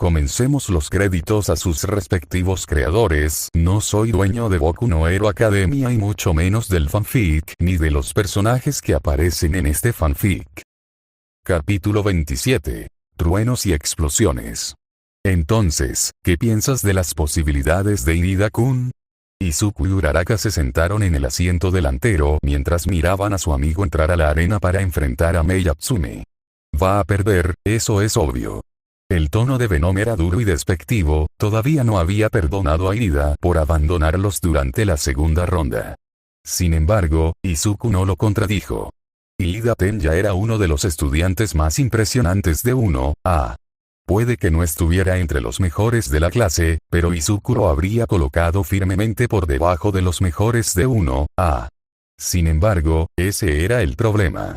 comencemos los créditos a sus respectivos creadores. No soy dueño de Boku no Hero Academia y mucho menos del fanfic, ni de los personajes que aparecen en este fanfic. Capítulo 27. Truenos y explosiones. Entonces, ¿qué piensas de las posibilidades de Irida-kun? Izuku y Uraraka se sentaron en el asiento delantero mientras miraban a su amigo entrar a la arena para enfrentar a Mei Yatsume. Va a perder, eso es obvio. El tono de Venom era duro y despectivo, todavía no había perdonado a Irida por abandonarlos durante la segunda ronda. Sin embargo, Izuku no lo contradijo. Irida-ten ya era uno de los estudiantes más impresionantes de 1A. Puede que no estuviera entre los mejores de la clase, pero Izuku lo habría colocado firmemente por debajo de los mejores de 1A. Sin embargo, ese era el problema.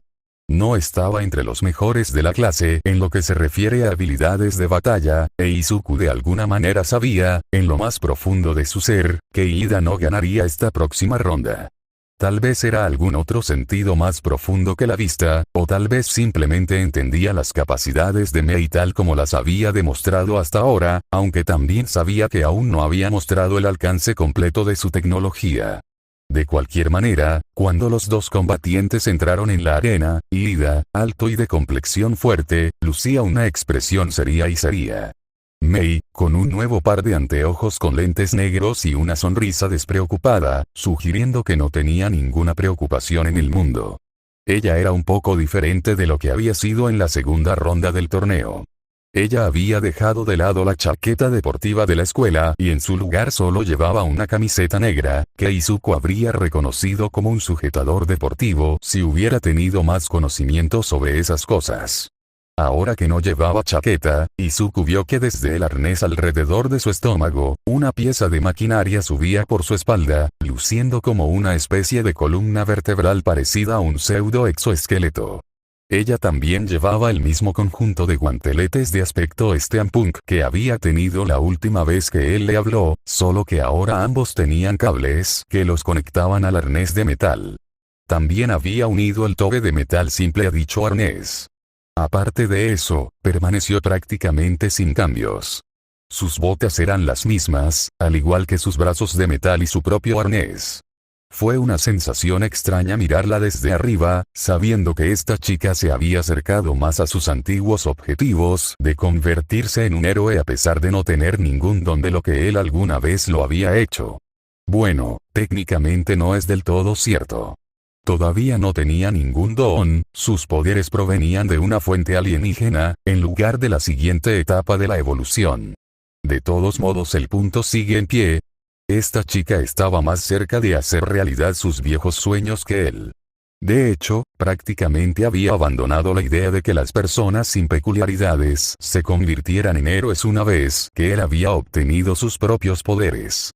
No estaba entre los mejores de la clase en lo que se refiere a habilidades de batalla, e Izuku de alguna manera sabía, en lo más profundo de su ser, que Ida no ganaría esta próxima ronda. Tal vez era algún otro sentido más profundo que la vista, o tal vez simplemente entendía las capacidades de Mei tal como las había demostrado hasta ahora, aunque también sabía que aún no había mostrado el alcance completo de su tecnología. De cualquier manera, cuando los dos combatientes entraron en la arena, Ida, alto y de complexión fuerte, lucía una expresión seria y seria. Mei, con un nuevo par de anteojos con lentes negros y una sonrisa despreocupada, sugiriendo que no tenía ninguna preocupación en el mundo. Ella era un poco diferente de lo que había sido en la segunda ronda del torneo. Ella había dejado de lado la chaqueta deportiva de la escuela y en su lugar solo llevaba una camiseta negra, que Izuku habría reconocido como un sujetador deportivo si hubiera tenido más conocimiento sobre esas cosas. Ahora que no llevaba chaqueta, Izuku vio que desde el arnés alrededor de su estómago, una pieza de maquinaria subía por su espalda, luciendo como una especie de columna vertebral parecida a un pseudo-exoesqueleto. Ella también llevaba el mismo conjunto de guanteletes de aspecto steampunk que había tenido la última vez que él le habló, solo que ahora ambos tenían cables que los conectaban al arnés de metal. También había unido el tope de metal simple a dicho arnés. Aparte de eso, permaneció prácticamente sin cambios. Sus botas eran las mismas, al igual que sus brazos de metal y su propio arnés. Fue una sensación extraña mirarla desde arriba, sabiendo que esta chica se había acercado más a sus antiguos objetivos de convertirse en un héroe a pesar de no tener ningún don de lo que él alguna vez lo había hecho. Bueno, técnicamente no es del todo cierto. Todavía no tenía ningún don, sus poderes provenían de una fuente alienígena, en lugar de la siguiente etapa de la evolución. De todos modos el punto sigue en pie. Esta chica estaba más cerca de hacer realidad sus viejos sueños que él. De hecho, prácticamente había abandonado la idea de que las personas sin peculiaridades se convirtieran en héroes una vez que él había obtenido sus propios poderes.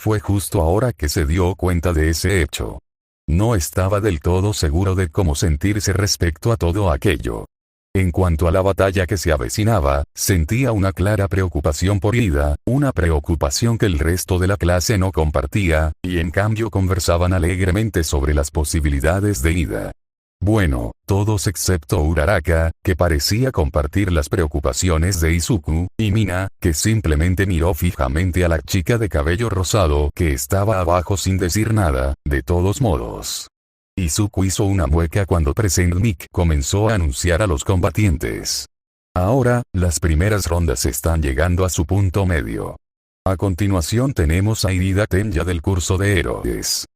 Fue justo ahora que se dio cuenta de ese hecho. No estaba del todo seguro de cómo sentirse respecto a todo aquello. En cuanto a la batalla que se avecinaba, sentía una clara preocupación por Ida, una preocupación que el resto de la clase no compartía, y en cambio conversaban alegremente sobre las posibilidades de Ida. Bueno, todos excepto Uraraka, que parecía compartir las preocupaciones de Izuku, y Mina, que simplemente miró fijamente a la chica de cabello rosado que estaba abajo sin decir nada. De todos modos, Izuku hizo una mueca cuando Present Mic comenzó a anunciar a los combatientes. Ahora, las primeras rondas están llegando a su punto medio. A continuación tenemos a Irida Tenya del curso de héroes.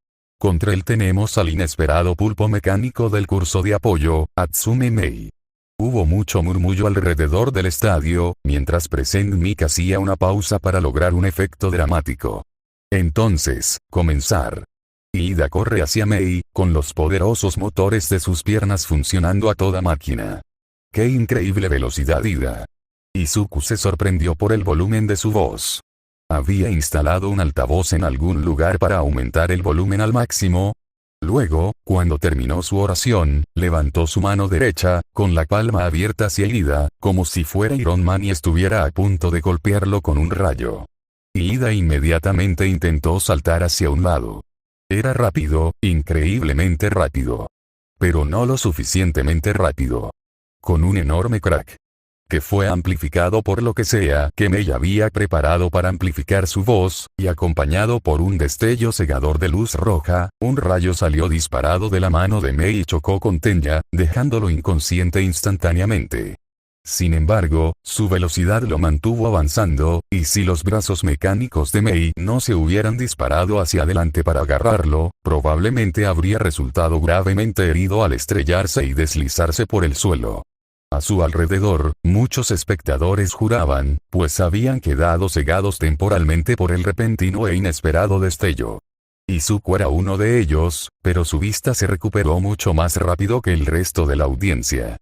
Contra él tenemos al inesperado pulpo mecánico del curso de apoyo, Atsume Mei. Hubo mucho murmullo alrededor del estadio, mientras Present Mic hacía una pausa para lograr un efecto dramático. Entonces, comenzar. Ida corre hacia Mei, con los poderosos motores de sus piernas funcionando a toda máquina. ¡Qué increíble velocidad Ida! Izuku se sorprendió por el volumen de su voz. ¿Había instalado un altavoz en algún lugar para aumentar el volumen al máximo? Luego, cuando terminó su oración, levantó su mano derecha, con la palma abierta hacia Ida, como si fuera Iron Man y estuviera a punto de golpearlo con un rayo. Ida inmediatamente intentó saltar hacia un lado. Era rápido, increíblemente rápido. Pero no lo suficientemente rápido. Con un enorme crack. que fue amplificado por lo que sea que Mei había preparado para amplificar su voz, y acompañado por un destello cegador de luz roja, un rayo salió disparado de la mano de Mei y chocó con Tenya, dejándolo inconsciente instantáneamente. Sin embargo, su velocidad lo mantuvo avanzando, y si los brazos mecánicos de Mei no se hubieran disparado hacia adelante para agarrarlo, probablemente habría resultado gravemente herido al estrellarse y deslizarse por el suelo. A su alrededor, muchos espectadores juraban, pues habían quedado cegados temporalmente por el repentino e inesperado destello. Izuku era uno de ellos, pero su vista se recuperó mucho más rápido que el resto de la audiencia.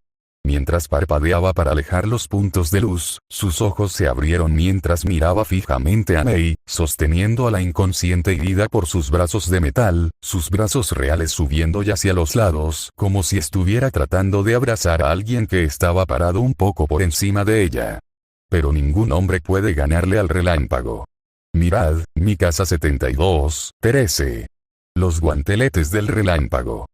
Mientras parpadeaba para alejar los puntos de luz, sus ojos se abrieron mientras miraba fijamente a Mei, sosteniendo a la inconsciente herida por sus brazos de metal, sus brazos reales subiendo ya hacia los lados, como si estuviera tratando de abrazar a alguien que estaba parado un poco por encima de ella. Pero ningún hombre puede ganarle al relámpago. Mirad, Mikasa 72:13. Los guanteletes del relámpago.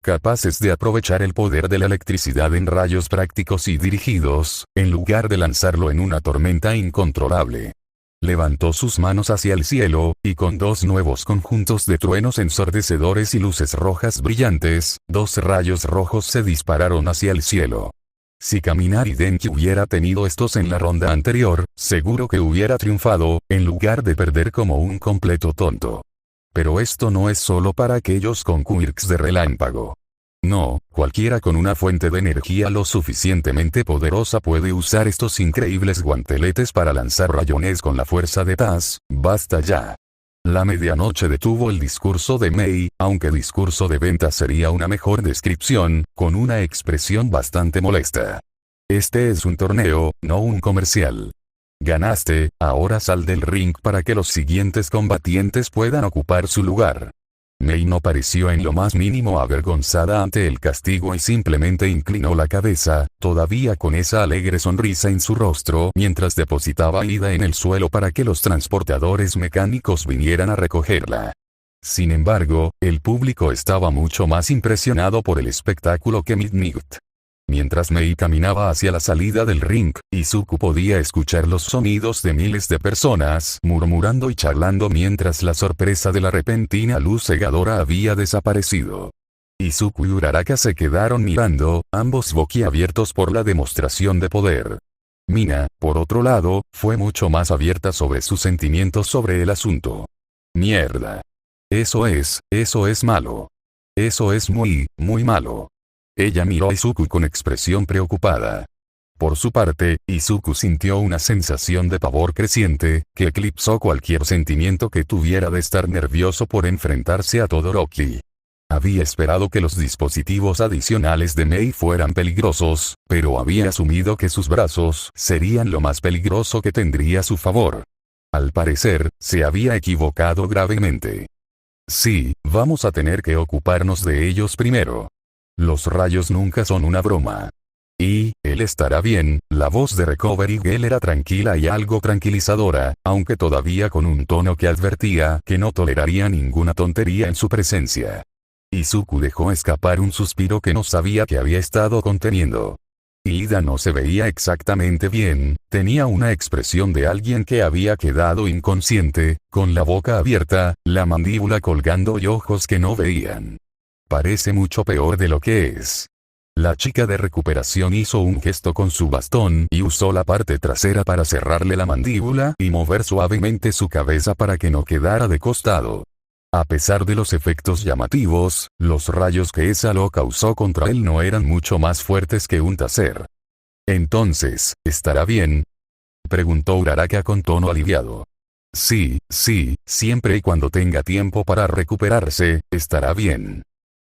Capaces de aprovechar el poder de la electricidad en rayos prácticos y dirigidos, en lugar de lanzarlo en una tormenta incontrolable. Levantó sus manos hacia el cielo, y con dos nuevos conjuntos de truenos ensordecedores y luces rojas brillantes, dos rayos rojos se dispararon hacia el cielo. Si Kaminari Denki hubiera tenido estos en la ronda anterior, seguro que hubiera triunfado, en lugar de perder como un completo tonto. Pero esto no es solo para aquellos con quirks de relámpago. No, cualquiera con una fuente de energía lo suficientemente poderosa puede usar estos increíbles guanteletes para lanzar rayones con la fuerza de Taz. Basta ya. La medianoche detuvo el discurso de Mei, aunque discurso de venta sería una mejor descripción, con una expresión bastante molesta. Este es un torneo, no un comercial. Ganaste, ahora sal del ring para que los siguientes combatientes puedan ocupar su lugar. Mei no pareció en lo más mínimo avergonzada ante el castigo y simplemente inclinó la cabeza, todavía con esa alegre sonrisa en su rostro mientras depositaba a Ida en el suelo para que los transportadores mecánicos vinieran a recogerla. Sin embargo, el público estaba mucho más impresionado por el espectáculo que Midnight. Mientras Mei caminaba hacia la salida del ring, Izuku podía escuchar los sonidos de miles de personas murmurando y charlando mientras la sorpresa de la repentina luz cegadora había desaparecido. Izuku y Uraraka se quedaron mirando, ambos boquiabiertos por la demostración de poder. Mina, por otro lado, fue mucho más abierta sobre sus sentimientos sobre el asunto. Mierda. Eso es malo. Eso es muy, muy malo. Ella miró a Izuku con expresión preocupada. Por su parte, Izuku sintió una sensación de pavor creciente, que eclipsó cualquier sentimiento que tuviera de estar nervioso por enfrentarse a Todoroki. Había esperado que los dispositivos adicionales de Mei fueran peligrosos, pero había asumido que sus brazos serían lo más peligroso que tendría a su favor. Al parecer, se había equivocado gravemente. Sí, vamos a tener que ocuparnos de ellos primero. Los rayos nunca son una broma. Y, él estará bien. La voz de Recovery Girl era tranquila y algo tranquilizadora, aunque todavía con un tono que advertía que no toleraría ninguna tontería en su presencia. Izuku dejó escapar un suspiro que no sabía que había estado conteniendo. Ida no se veía exactamente bien, tenía una expresión de alguien que había quedado inconsciente, con la boca abierta, la mandíbula colgando y ojos que no veían. Parece mucho peor de lo que es. La chica de recuperación hizo un gesto con su bastón y usó la parte trasera para cerrarle la mandíbula y mover suavemente su cabeza para que no quedara de costado. A pesar de los efectos llamativos, los rayos que esa loca usó contra él no eran mucho más fuertes que un taser. Entonces, ¿estará bien?, preguntó Uraraka con tono aliviado. Sí, siempre y cuando tenga tiempo para recuperarse, estará bien.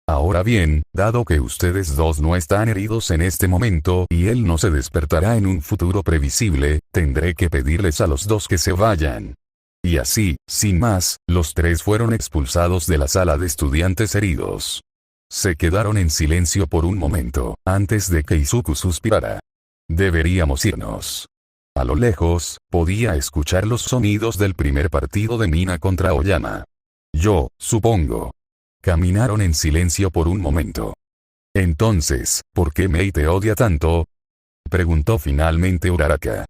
Ahora bien, dado que ustedes dos no están heridos en este momento y él no se despertará en un futuro previsible, tendré que pedirles a los dos que se vayan. Y así, sin más, los tres fueron expulsados de la sala de estudiantes heridos. Se quedaron en silencio por un momento, antes de que Izuku suspirara. Deberíamos irnos. A lo lejos, podía escuchar los sonidos del primer partido de Mina contra Oyama. Yo, supongo. Caminaron en silencio por un momento. Entonces, ¿por qué Mei te odia tanto? Preguntó finalmente Uraraka.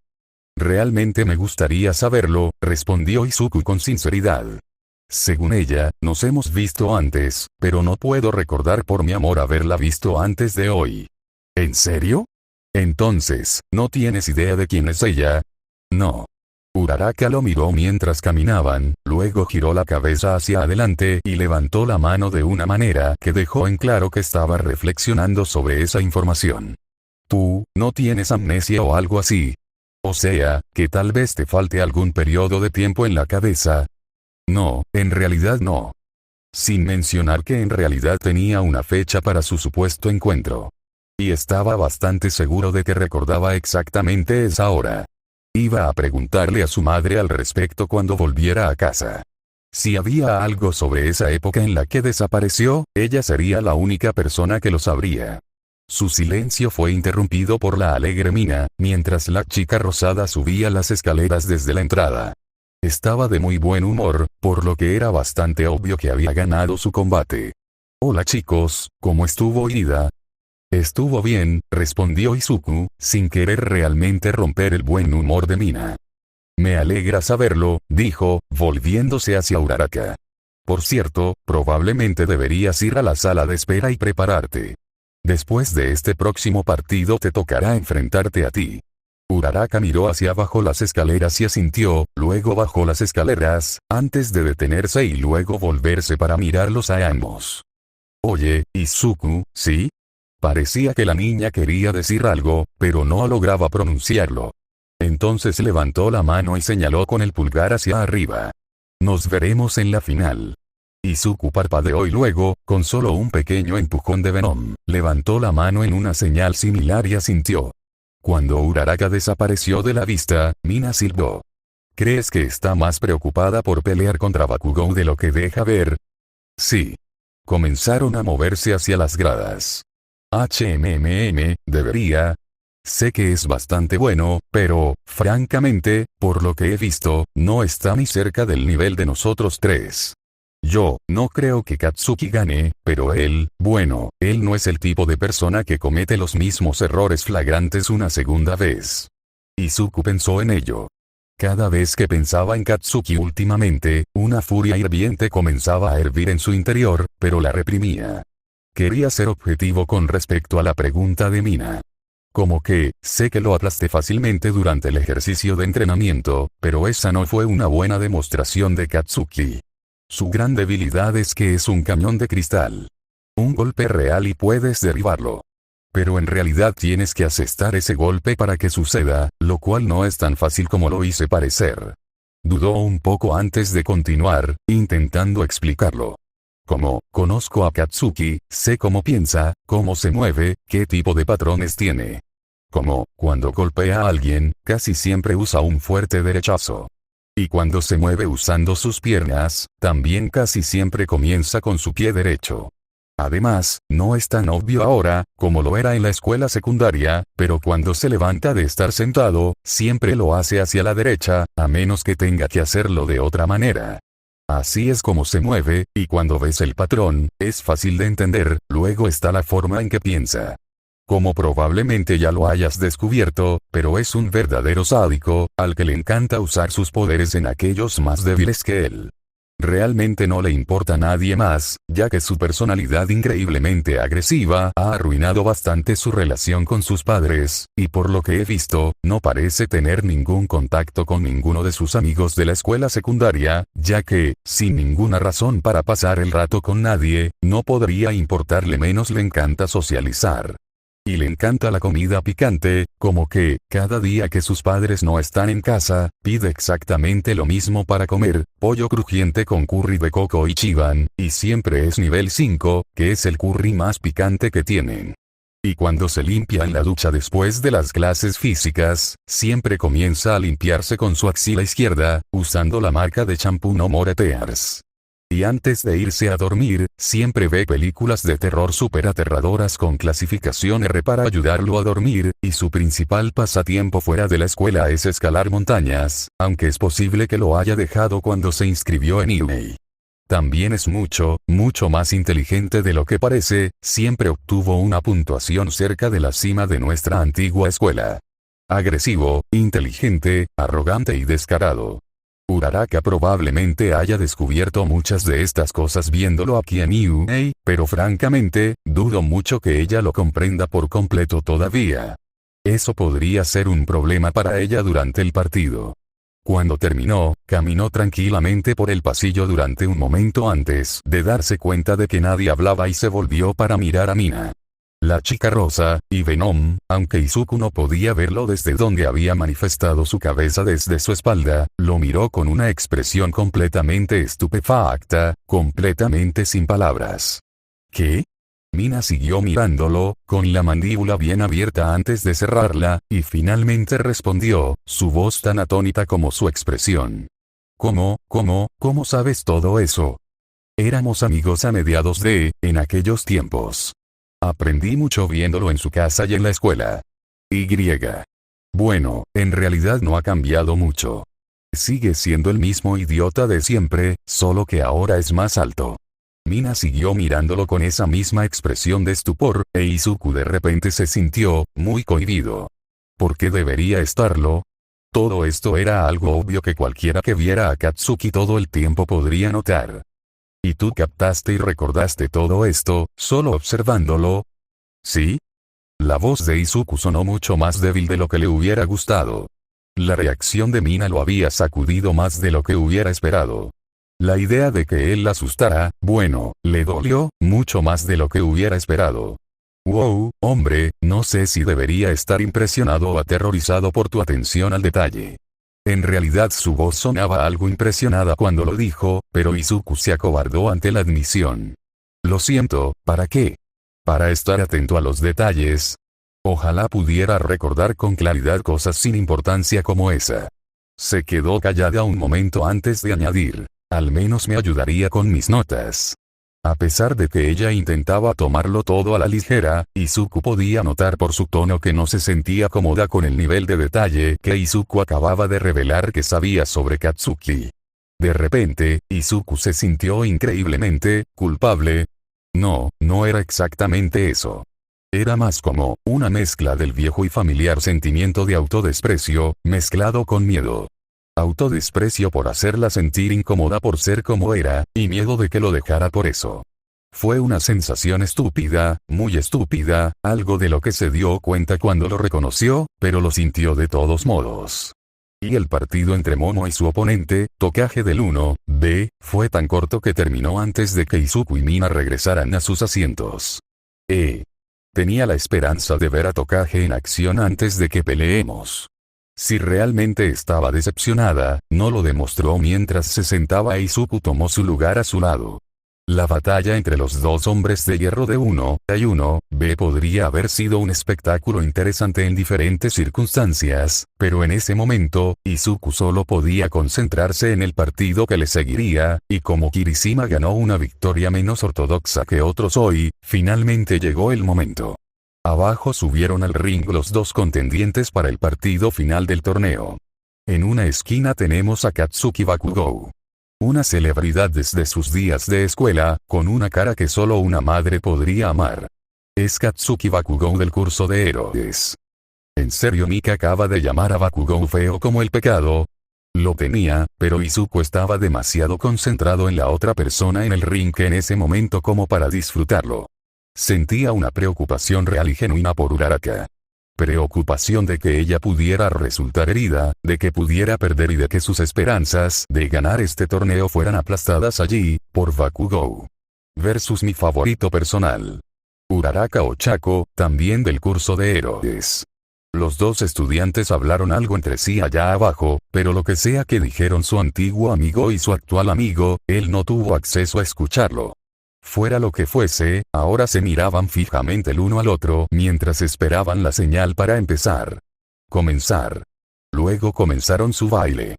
Realmente me gustaría saberlo, respondió Izuku con sinceridad. Según ella, nos hemos visto antes, pero no puedo recordar por mi amor haberla visto antes de hoy. ¿En serio? Entonces, ¿no tienes idea de quién es ella? No. Uraraka lo miró mientras caminaban, luego giró la cabeza hacia adelante y levantó la mano de una manera que dejó en claro que estaba reflexionando sobre esa información. ¿Tú, no tienes amnesia o algo así? O sea, que tal vez te falte algún periodo de tiempo en la cabeza. No, en realidad no. Sin mencionar que en realidad tenía una fecha para su supuesto encuentro. Y estaba bastante seguro de que recordaba exactamente esa hora. Iba a preguntarle a su madre al respecto cuando volviera a casa. Si había algo sobre esa época en la que desapareció, ella sería la única persona que lo sabría. Su silencio fue interrumpido por la alegre Mina, mientras la chica rosada subía las escaleras desde la entrada. Estaba de muy buen humor, por lo que era bastante obvio que había ganado su combate. Hola chicos, ¿cómo estuvo Ida? Estuvo bien, respondió Izuku, sin querer realmente romper el buen humor de Mina. Me alegra saberlo, dijo, volviéndose hacia Uraraka. Por cierto, probablemente deberías ir a la sala de espera y prepararte. Después de este próximo partido te tocará enfrentarte a ti. Uraraka miró hacia abajo las escaleras y asintió, luego bajó las escaleras, antes de detenerse y luego volverse para mirarlos a ambos. Oye, Izuku, ¿sí? Parecía que la niña quería decir algo, pero no lograba pronunciarlo. Entonces levantó la mano y señaló con el pulgar hacia arriba. Nos veremos en la final. Izuku parpadeó y luego, con solo un pequeño empujón de Venom, levantó la mano en una señal similar y asintió. Cuando Uraraka desapareció de la vista, Mina silbó. ¿Crees que está más preocupada por pelear contra Bakugou de lo que deja ver? Sí. Comenzaron a moverse hacia las gradas. Debería. Sé que es bastante bueno, pero, francamente, por lo que he visto, no está ni cerca del nivel de nosotros tres. Yo, no creo que Katsuki gane, pero él no es el tipo de persona que comete los mismos errores flagrantes una segunda vez. Izuku pensó en ello. Cada vez que pensaba en Katsuki últimamente, una furia hirviente comenzaba a hervir en su interior, pero la reprimía. Quería ser objetivo con respecto a la pregunta de Mina. Como que, sé que lo aplasté fácilmente durante el ejercicio de entrenamiento, pero esa no fue una buena demostración de Katsuki. Su gran debilidad es que es un cañón de cristal. Un golpe real y puedes derribarlo. Pero en realidad tienes que asestar ese golpe para que suceda, lo cual no es tan fácil como lo hice parecer. Dudó un poco antes de continuar, intentando explicarlo. Como, conozco a Katsuki, sé cómo piensa, cómo se mueve, qué tipo de patrones tiene. Como, cuando golpea a alguien, casi siempre usa un fuerte derechazo. Y cuando se mueve usando sus piernas, también casi siempre comienza con su pie derecho. Además, no es tan obvio ahora, como lo era en la escuela secundaria, pero cuando se levanta de estar sentado, siempre lo hace hacia la derecha, a menos que tenga que hacerlo de otra manera. Así es como se mueve, y cuando ves el patrón, es fácil de entender, luego está la forma en que piensa. Como probablemente ya lo hayas descubierto, pero es un verdadero sádico, al que le encanta usar sus poderes en aquellos más débiles que él. Realmente no le importa a nadie más, ya que su personalidad increíblemente agresiva ha arruinado bastante su relación con sus padres, y por lo que he visto, no parece tener ningún contacto con ninguno de sus amigos de la escuela secundaria, ya que, sin ninguna razón para pasar el rato con nadie, no podría importarle menos le encanta socializar. Y le encanta la comida picante, como que, cada día que sus padres no están en casa, pide exactamente lo mismo para comer, pollo crujiente con curry de coco y chiban, y siempre es nivel 5, que es el curry más picante que tienen. Y cuando se limpia en la ducha después de las clases físicas, siempre comienza a limpiarse con su axila izquierda, usando la marca de champú No More Tears. Y antes de irse a dormir, siempre ve películas de terror súper aterradoras con clasificación R para ayudarlo a dormir, y su principal pasatiempo fuera de la escuela es escalar montañas, aunque es posible que lo haya dejado cuando se inscribió en Ivey. También es mucho, mucho más inteligente de lo que parece, siempre obtuvo una puntuación cerca de la cima de nuestra antigua escuela. Agresivo, inteligente, arrogante y descarado. Uraraka probablemente haya descubierto muchas de estas cosas viéndolo aquí en UA, pero francamente, dudo mucho que ella lo comprenda por completo todavía. Eso podría ser un problema para ella durante el partido. Cuando terminó, caminó tranquilamente por el pasillo durante un momento antes de darse cuenta de que nadie hablaba y se volvió para mirar a Mina. La chica rosa, y Venom, aunque Izuku no podía verlo desde donde había manifestado su cabeza desde su espalda, lo miró con una expresión completamente estupefacta, completamente sin palabras. ¿Qué? Mina siguió mirándolo, con la mandíbula bien abierta antes de cerrarla, y finalmente respondió, su voz tan atónita como su expresión. ¿Cómo sabes todo eso? Éramos amigos a mediados en aquellos tiempos. Aprendí mucho viéndolo en su casa y en la escuela. Bueno, en realidad no ha cambiado mucho. Sigue siendo el mismo idiota de siempre, solo que ahora es más alto. Mina siguió mirándolo con esa misma expresión de estupor, e Izuku de repente se sintió, muy cohibido. ¿Por qué debería estarlo? Todo esto era algo obvio que cualquiera que viera a Katsuki todo el tiempo podría notar. ¿Y tú captaste y recordaste todo esto, solo observándolo? ¿Sí? La voz de Izuku sonó mucho más débil de lo que le hubiera gustado. La reacción de Mina lo había sacudido más de lo que hubiera esperado. La idea de que él la asustara, bueno, le dolió, mucho más de lo que hubiera esperado. Wow, hombre, no sé si debería estar impresionado o aterrorizado por tu atención al detalle. En realidad su voz sonaba algo impresionada cuando lo dijo, pero Izuku se acobardó ante la admisión. Lo siento, ¿para qué? Para estar atento a los detalles. Ojalá pudiera recordar con claridad cosas sin importancia como esa. Se quedó callada un momento antes de añadir. Al menos me ayudaría con mis notas. A pesar de que ella intentaba tomarlo todo a la ligera, Izuku podía notar por su tono que no se sentía cómoda con el nivel de detalle que Izuku acababa de revelar que sabía sobre Katsuki. De repente, Izuku se sintió increíblemente culpable. No era exactamente eso. Era más como una mezcla del viejo y familiar sentimiento de autodesprecio, mezclado con miedo. Autodesprecio por hacerla sentir incómoda por ser como era, y miedo de que lo dejara por eso. Fue una sensación estúpida, muy estúpida, algo de lo que se dio cuenta cuando lo reconoció, pero lo sintió de todos modos. Y el partido entre Momo y su oponente, Tokage del 1B, fue tan corto que terminó antes de que Izuku y Mina regresaran a sus asientos. Tenía la esperanza de ver a Tokage en acción antes de que peleemos. Si realmente estaba decepcionada, no lo demostró mientras se sentaba e Izuku tomó su lugar a su lado. La batalla entre los dos hombres de hierro de 1A y 1B podría haber sido un espectáculo interesante en diferentes circunstancias, pero en ese momento, Izuku solo podía concentrarse en el partido que le seguiría, y como Kirishima ganó una victoria menos ortodoxa que otros hoy, finalmente llegó el momento. Abajo subieron al ring los dos contendientes para el partido final del torneo. En una esquina tenemos a Katsuki Bakugou. Una celebridad desde sus días de escuela, con una cara que solo una madre podría amar. Es Katsuki Bakugou del curso de héroes. ¿En serio Mika acaba de llamar a Bakugou feo como el pecado? Lo tenía, pero Izuku estaba demasiado concentrado en la otra persona en el ring en ese momento como para disfrutarlo. Sentía una preocupación real y genuina por Uraraka. Preocupación de que ella pudiera resultar herida, de que pudiera perder y de que sus esperanzas de ganar este torneo fueran aplastadas allí, por Bakugou. Versus mi favorito personal. Uraraka Ochako, también del curso de héroes. Los dos estudiantes hablaron algo entre sí allá abajo, pero lo que sea que dijeron su antiguo amigo y su actual amigo, él no tuvo acceso a escucharlo. Fuera lo que fuese, ahora se miraban fijamente el uno al otro mientras esperaban la señal para empezar. Luego comenzaron su baile.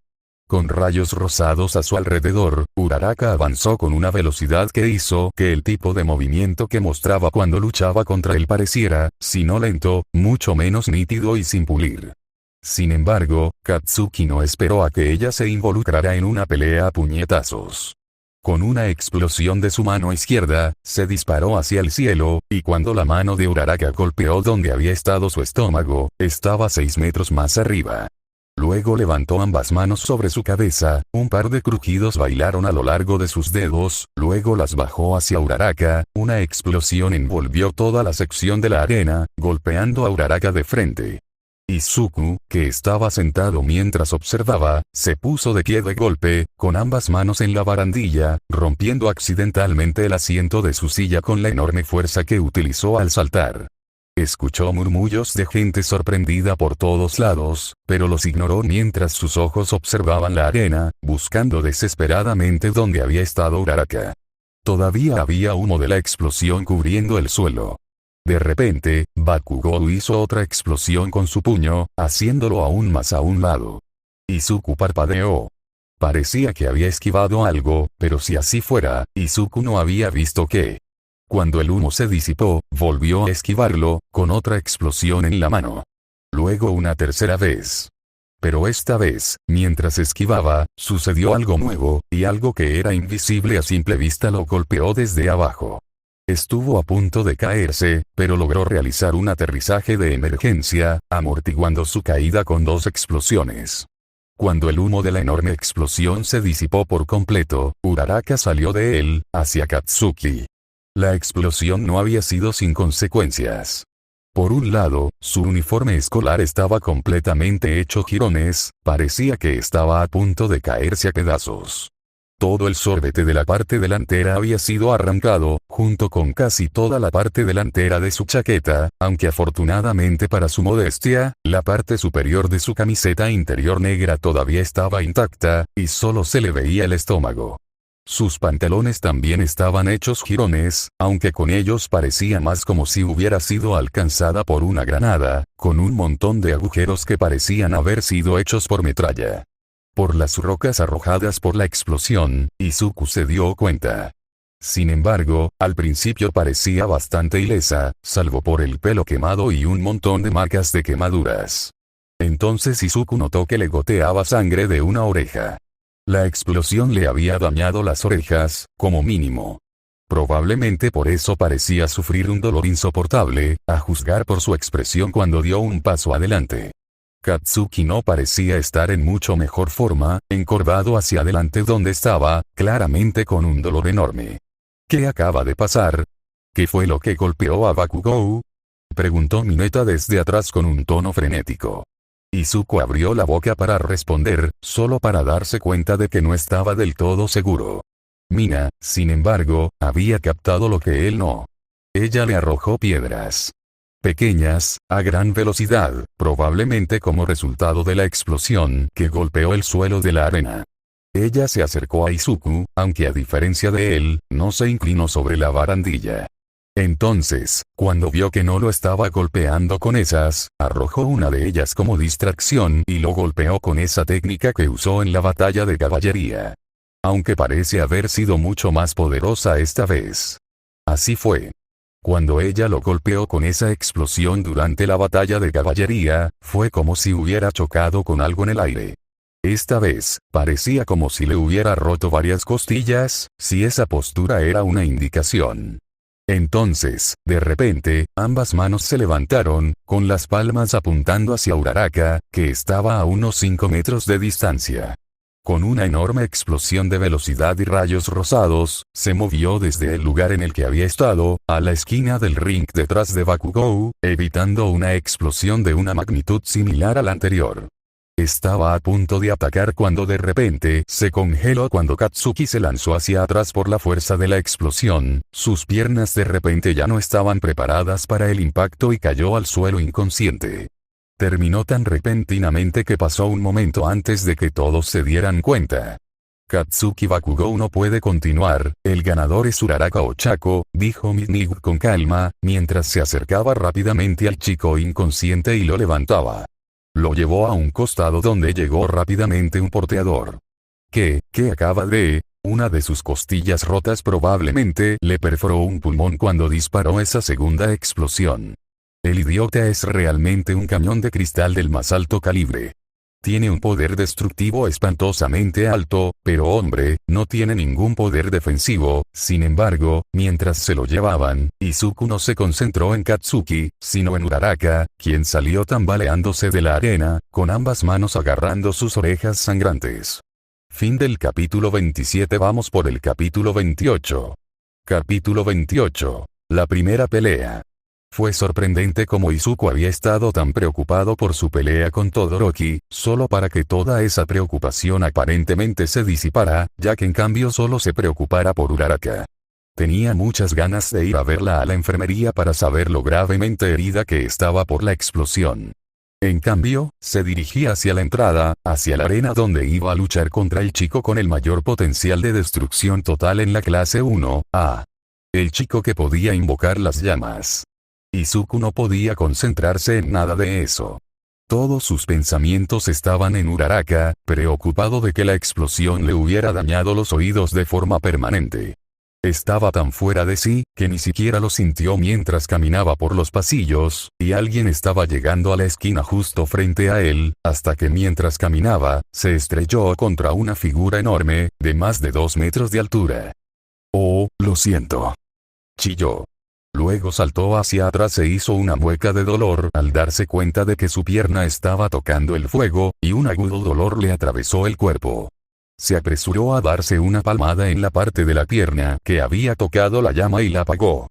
Con rayos rosados a su alrededor, Uraraka avanzó con una velocidad que hizo que el tipo de movimiento que mostraba cuando luchaba contra él pareciera, si no lento, mucho menos nítido y sin pulir. Sin embargo, Katsuki no esperó a que ella se involucrara en una pelea a puñetazos. Con una explosión de su mano izquierda, se disparó hacia el cielo, y cuando la mano de Uraraka golpeó donde había estado su estómago, estaba 6 metros más arriba. Luego levantó ambas manos sobre su cabeza, un par de crujidos bailaron a lo largo de sus dedos, luego las bajó hacia Uraraka, una explosión envolvió toda la sección de la arena, golpeando a Uraraka de frente. Izuku, que estaba sentado mientras observaba, se puso de pie de golpe, con ambas manos en la barandilla, rompiendo accidentalmente el asiento de su silla con la enorme fuerza que utilizó al saltar. Escuchó murmullos de gente sorprendida por todos lados, pero los ignoró mientras sus ojos observaban la arena, buscando desesperadamente dónde había estado Uraraka. Todavía había humo de la explosión cubriendo el suelo. De repente, Bakugou hizo otra explosión con su puño, haciéndolo aún más a un lado. Izuku parpadeó. Parecía que había esquivado algo, pero si así fuera, Izuku no había visto qué. Cuando el humo se disipó, volvió a esquivarlo, con otra explosión en la mano. Luego una tercera vez. Pero esta vez, mientras esquivaba, sucedió algo nuevo, y algo que era invisible a simple vista lo golpeó desde abajo. Estuvo a punto de caerse, pero logró realizar un aterrizaje de emergencia, amortiguando su caída con 2 explosiones. Cuando el humo de la enorme explosión se disipó por completo, Uraraka salió de él, hacia Katsuki. La explosión no había sido sin consecuencias. Por un lado, su uniforme escolar estaba completamente hecho jirones, parecía que estaba a punto de caerse a pedazos. Todo el sorbete de la parte delantera había sido arrancado, junto con casi toda la parte delantera de su chaqueta, aunque afortunadamente para su modestia, la parte superior de su camiseta interior negra todavía estaba intacta, y solo se le veía el estómago. Sus pantalones también estaban hechos jirones, aunque con ellos parecía más como si hubiera sido alcanzada por una granada, con un montón de agujeros que parecían haber sido hechos por metralla. Por las rocas arrojadas por la explosión, Izuku se dio cuenta. Sin embargo, al principio parecía bastante ilesa, salvo por el pelo quemado y un montón de marcas de quemaduras. Entonces Izuku notó que le goteaba sangre de una oreja. La explosión le había dañado las orejas, como mínimo. Probablemente por eso parecía sufrir un dolor insoportable, a juzgar por su expresión cuando dio un paso adelante. Katsuki no parecía estar en mucho mejor forma, encorvado hacia adelante donde estaba, claramente con un dolor enorme. ¿Qué acaba de pasar? ¿Qué fue lo que golpeó a Bakugou? Preguntó Mineta desde atrás con un tono frenético. Izuku abrió la boca para responder, solo para darse cuenta de que no estaba del todo seguro. Mina, sin embargo, había captado lo que él no. Ella le arrojó piedras. Pequeñas, a gran velocidad, probablemente como resultado de la explosión que golpeó el suelo de la arena. Ella se acercó a Izuku, aunque a diferencia de él, no se inclinó sobre la barandilla. Entonces, cuando vio que no lo estaba golpeando con esas, arrojó una de ellas como distracción y lo golpeó con esa técnica que usó en la batalla de caballería. Aunque parece haber sido mucho más poderosa esta vez. Así fue. Cuando ella lo golpeó con esa explosión durante la batalla de caballería, fue como si hubiera chocado con algo en el aire. Esta vez, parecía como si le hubiera roto varias costillas, si esa postura era una indicación. Entonces, de repente, ambas manos se levantaron, con las palmas apuntando hacia Uraraka, que estaba a unos 5 metros de distancia. Con una enorme explosión de velocidad y rayos rosados, se movió desde el lugar en el que había estado, a la esquina del ring detrás de Bakugou, evitando una explosión de una magnitud similar a la anterior. Estaba a punto de atacar cuando de repente se congeló cuando Katsuki se lanzó hacia atrás por la fuerza de la explosión, sus piernas de repente ya no estaban preparadas para el impacto y cayó al suelo inconsciente. Terminó tan repentinamente que pasó un momento antes de que todos se dieran cuenta. Katsuki Bakugou no puede continuar, el ganador es Uraraka Ochako, dijo Midnigu con calma, mientras se acercaba rápidamente al chico inconsciente y lo levantaba. Lo llevó a un costado donde llegó rápidamente un porteador. ¿Qué acaba de? Una de sus costillas rotas probablemente le perforó un pulmón cuando disparó esa segunda explosión. El idiota es realmente un cañón de cristal del más alto calibre. Tiene un poder destructivo espantosamente alto, pero hombre, no tiene ningún poder defensivo. Sin embargo, mientras se lo llevaban, Izuku no se concentró en Katsuki, sino en Uraraka, quien salió tambaleándose de la arena, con ambas manos agarrando sus orejas sangrantes. Fin del capítulo 27. Vamos por el capítulo 28. Capítulo 28. La primera pelea. Fue sorprendente cómo Izuku había estado tan preocupado por su pelea con Todoroki, solo para que toda esa preocupación aparentemente se disipara, ya que en cambio solo se preocupara por Uraraka. Tenía muchas ganas de ir a verla a la enfermería para saber lo gravemente herida que estaba por la explosión. En cambio, se dirigía hacia la entrada, hacia la arena donde iba a luchar contra el chico con el mayor potencial de destrucción total en la clase 1A. El chico que podía invocar las llamas. Izuku no podía concentrarse en nada de eso. Todos sus pensamientos estaban en Uraraka, preocupado de que la explosión le hubiera dañado los oídos de forma permanente. Estaba tan fuera de sí, que ni siquiera lo sintió mientras caminaba por los pasillos, y alguien estaba llegando a la esquina justo frente a él, hasta que mientras caminaba, se estrelló contra una figura enorme, de más de 2 metros de altura. «Oh, lo siento», chilló. Luego saltó hacia atrás e hizo una mueca de dolor al darse cuenta de que su pierna estaba tocando el fuego, y un agudo dolor le atravesó el cuerpo. Se apresuró a darse una palmada en la parte de la pierna que había tocado la llama y la apagó.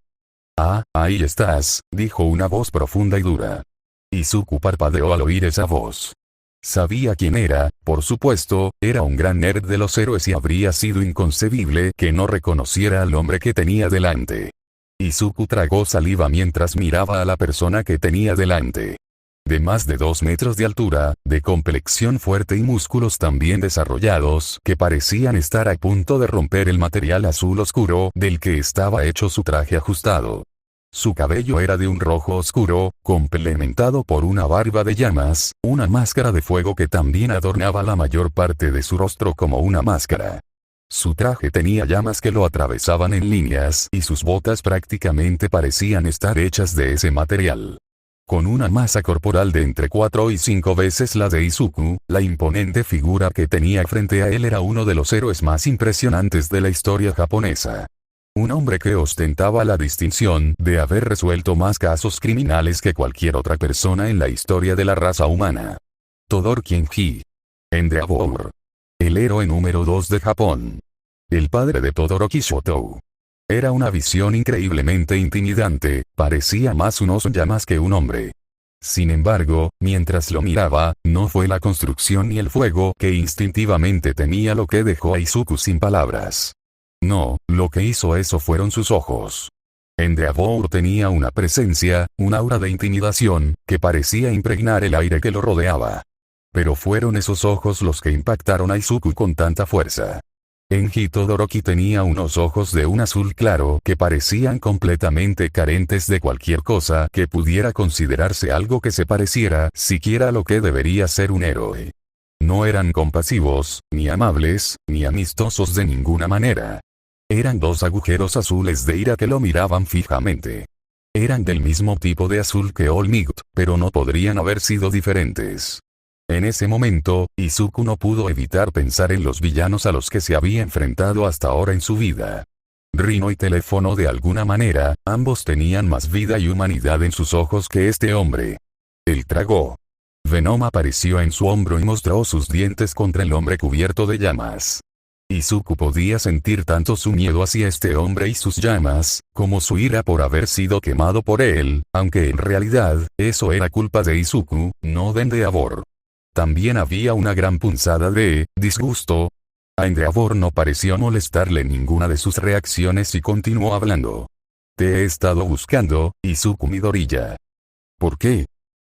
«Ah, ahí estás», dijo una voz profunda y dura. Izuku parpadeó al oír esa voz. Sabía quién era, por supuesto, era un gran nerd de los héroes y habría sido inconcebible que no reconociera al hombre que tenía delante. Izuku tragó saliva mientras miraba a la persona que tenía delante. De más de 2 metros de altura, de complexión fuerte y músculos tan bien desarrollados que parecían estar a punto de romper el material azul oscuro del que estaba hecho su traje ajustado. Su cabello era de un rojo oscuro, complementado por una barba de llamas, una máscara de fuego que también adornaba la mayor parte de su rostro como una máscara. Su traje tenía llamas que lo atravesaban en líneas y sus botas prácticamente parecían estar hechas de ese material. Con una masa corporal de entre 4 y 5 veces la de Izuku, la imponente figura que tenía frente a él era uno de los héroes más impresionantes de la historia japonesa. Un hombre que ostentaba la distinción de haber resuelto más casos criminales que cualquier otra persona en la historia de la raza humana. Todoroki Kenji. Endeavor. El héroe número 2 de Japón. El padre de Todoroki Shotou. Era una visión increíblemente intimidante, parecía más un oso llamas que un hombre. Sin embargo, mientras lo miraba, no fue la construcción ni el fuego que instintivamente temía lo que dejó a Izuku sin palabras. No, lo que hizo eso fueron sus ojos. Endeavor tenía una presencia, un aura de intimidación, que parecía impregnar el aire que lo rodeaba. Pero fueron esos ojos los que impactaron a Izuku con tanta fuerza. Kenji Todoroki tenía unos ojos de un azul claro que parecían completamente carentes de cualquier cosa que pudiera considerarse algo que se pareciera siquiera a lo que debería ser un héroe. No eran compasivos, ni amables, ni amistosos de ninguna manera. Eran 2 agujeros azules de ira que lo miraban fijamente. Eran del mismo tipo de azul que All Might, pero no podrían haber sido diferentes. En ese momento, Izuku no pudo evitar pensar en los villanos a los que se había enfrentado hasta ahora en su vida. Rino y Teléfono de alguna manera, ambos tenían más vida y humanidad en sus ojos que este hombre. Él tragó. Venom apareció en su hombro y mostró sus dientes contra el hombre cubierto de llamas. Izuku podía sentir tanto su miedo hacia este hombre y sus llamas, como su ira por haber sido quemado por él, aunque en realidad, eso era culpa de Izuku, no de Endeavor. También había una gran punzada de disgusto. A Endeavor no pareció molestarle ninguna de sus reacciones y continuó hablando. «Te he estado buscando, Izuku Midoriya». «¿Por qué?»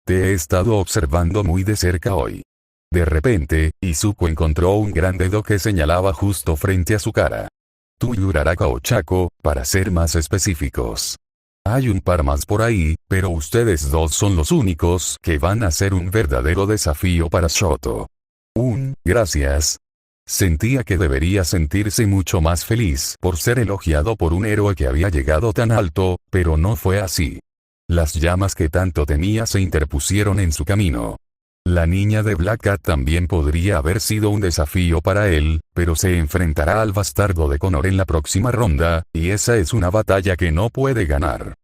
«Te he estado observando muy de cerca hoy». De repente, Izuku encontró un gran dedo que señalaba justo frente a su cara. «Tú y Uraraka Ochako, para ser más específicos. Hay un par más por ahí, pero ustedes 2 son los únicos que van a ser un verdadero desafío para Shoto». Gracias. Sentía que debería sentirse mucho más feliz por ser elogiado por un héroe que había llegado tan alto, pero no fue así. Las llamas que tanto temía se interpusieron en su camino. La niña de Black Cat también podría haber sido un desafío para él, pero se enfrentará al bastardo de Connor en la próxima ronda, y esa es una batalla que no puede ganar.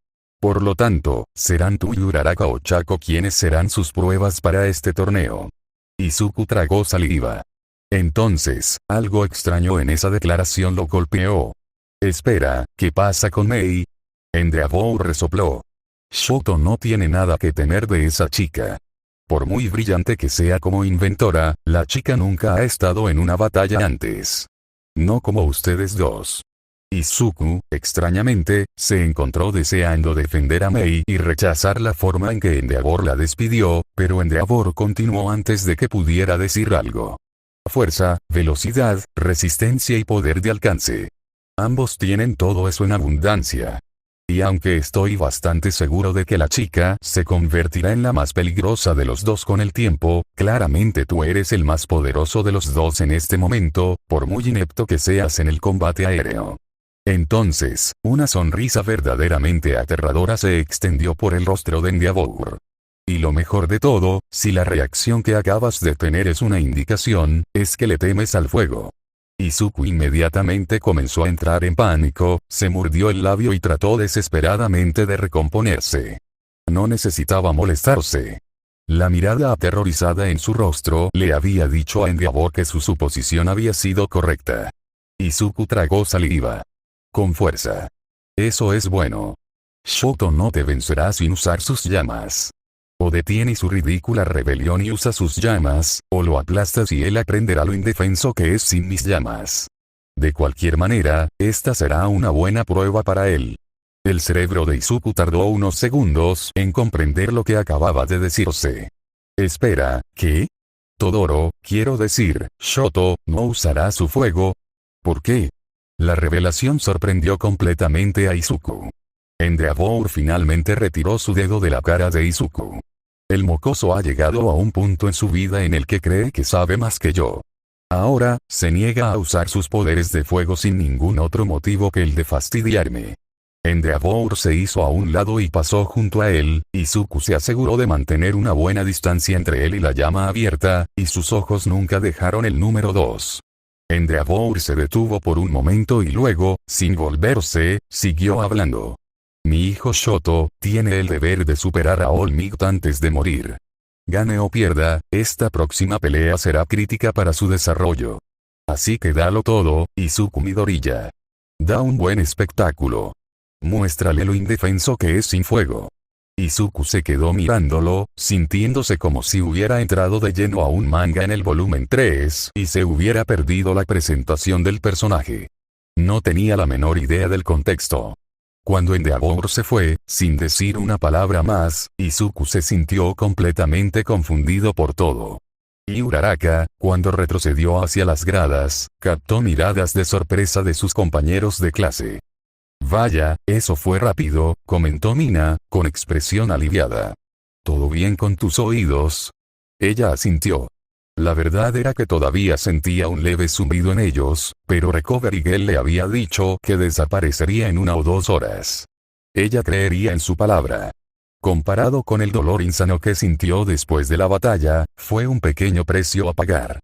Por lo tanto, serán tú y Uraraka Ochako quienes serán sus pruebas para este torneo. Izuku tragó saliva. Entonces, algo extraño en esa declaración lo golpeó. Espera, ¿qué pasa con Mei? Endeavor resopló. Shoto no tiene nada que temer de esa chica. Por muy brillante que sea como inventora, la chica nunca ha estado en una batalla antes. No como ustedes dos. Izuku, extrañamente, se encontró deseando defender a Mei y rechazar la forma en que Endeavor la despidió, pero Endeavor continuó antes de que pudiera decir algo. Fuerza, velocidad, resistencia y poder de alcance. Ambos tienen todo eso en abundancia. Y aunque estoy bastante seguro de que la chica se convertirá en la más peligrosa de los dos con el tiempo, claramente tú eres el más poderoso de los dos en este momento, por muy inepto que seas en el combate aéreo. Entonces, una sonrisa verdaderamente aterradora se extendió por el rostro de Endeavor. Y lo mejor de todo, si la reacción que acabas de tener es una indicación, es que le temes al fuego. Izuku inmediatamente comenzó a entrar en pánico, se mordió el labio y trató desesperadamente de recomponerse. No necesitaba molestarse. La mirada aterrorizada en su rostro le había dicho a Endeavor que su suposición había sido correcta. Izuku tragó saliva. Con fuerza. Eso es bueno. Shoto no te vencerá sin usar sus llamas. O detiene su ridícula rebelión y usa sus llamas, o lo aplastas y él aprenderá lo indefenso que es sin mis llamas. De cualquier manera, esta será una buena prueba para él. El cerebro de Izuku tardó unos segundos en comprender lo que acababa de decirse. Espera, ¿qué? Todoro, quiero decir, Shoto, ¿no usará su fuego? ¿Por qué? La revelación sorprendió completamente a Izuku. Endeavor finalmente retiró su dedo de la cara de Izuku. El mocoso ha llegado a un punto en su vida en el que cree que sabe más que yo. Ahora, se niega a usar sus poderes de fuego sin ningún otro motivo que el de fastidiarme. Endeavor se hizo a un lado y pasó junto a él, Izuku se aseguró de mantener una buena distancia entre él y la llama abierta, y sus ojos nunca dejaron el número 2. Endeavor se detuvo por un momento y luego, sin volverse, siguió hablando. Mi hijo Shoto, tiene el deber de superar a All Might antes de morir. Gane o pierda, esta próxima pelea será crítica para su desarrollo. Así que dalo todo, Izuku Midoriya. Da un buen espectáculo. Muéstrale lo indefenso que es sin fuego. Izuku se quedó mirándolo, sintiéndose como si hubiera entrado de lleno a un manga en el volumen 3 y se hubiera perdido la presentación del personaje. No tenía la menor idea del contexto. Cuando Endeavor se fue, sin decir una palabra más, Izuku se sintió completamente confundido por todo. Y Uraraka, cuando retrocedió hacia las gradas, captó miradas de sorpresa de sus compañeros de clase. Vaya, eso fue rápido, comentó Mina, con expresión aliviada. ¿Todo bien con tus oídos? Ella asintió. La verdad era que todavía sentía un leve zumbido en ellos, pero Recovery Girl le había dicho que desaparecería en 1 o 2 horas. Ella creería en su palabra. Comparado con el dolor insano que sintió después de la batalla, fue un pequeño precio a pagar.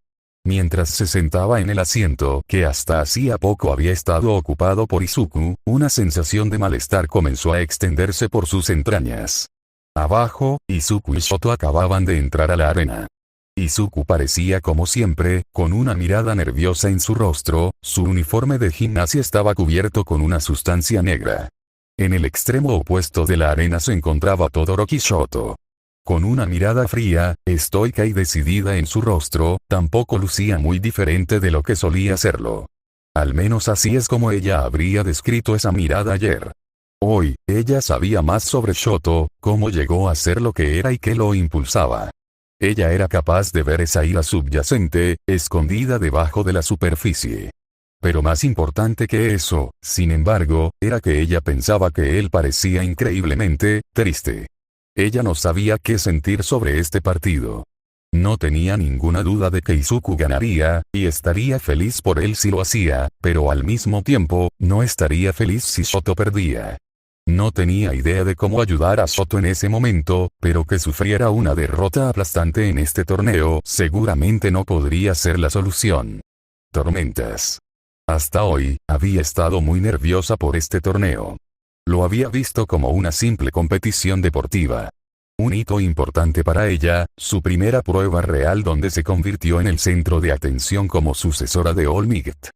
Mientras se sentaba en el asiento que hasta hacía poco había estado ocupado por Izuku, una sensación de malestar comenzó a extenderse por sus entrañas. Abajo, Izuku y Shoto acababan de entrar a la arena. Izuku parecía como siempre, con una mirada nerviosa en su rostro, su uniforme de gimnasia estaba cubierto con una sustancia negra. En el extremo opuesto de la arena se encontraba Todoroki Shoto. Con una mirada fría, estoica y decidida en su rostro, tampoco lucía muy diferente de lo que solía serlo. Al menos así es como ella habría descrito esa mirada ayer. Hoy, ella sabía más sobre Shoto, cómo llegó a ser lo que era y qué lo impulsaba. Ella era capaz de ver esa ira subyacente, escondida debajo de la superficie. Pero más importante que eso, sin embargo, era que ella pensaba que él parecía increíblemente triste. Ella no sabía qué sentir sobre este partido. No tenía ninguna duda de que Izuku ganaría, y estaría feliz por él si lo hacía, pero al mismo tiempo, no estaría feliz si Shoto perdía. No tenía idea de cómo ayudar a Shoto en ese momento, pero que sufriera una derrota aplastante en este torneo seguramente no podría ser la solución. Tormentas. Hasta hoy, había estado muy nerviosa por este torneo. Lo había visto como una simple competición deportiva. Un hito importante para ella, su primera prueba real donde se convirtió en el centro de atención como sucesora de All Might.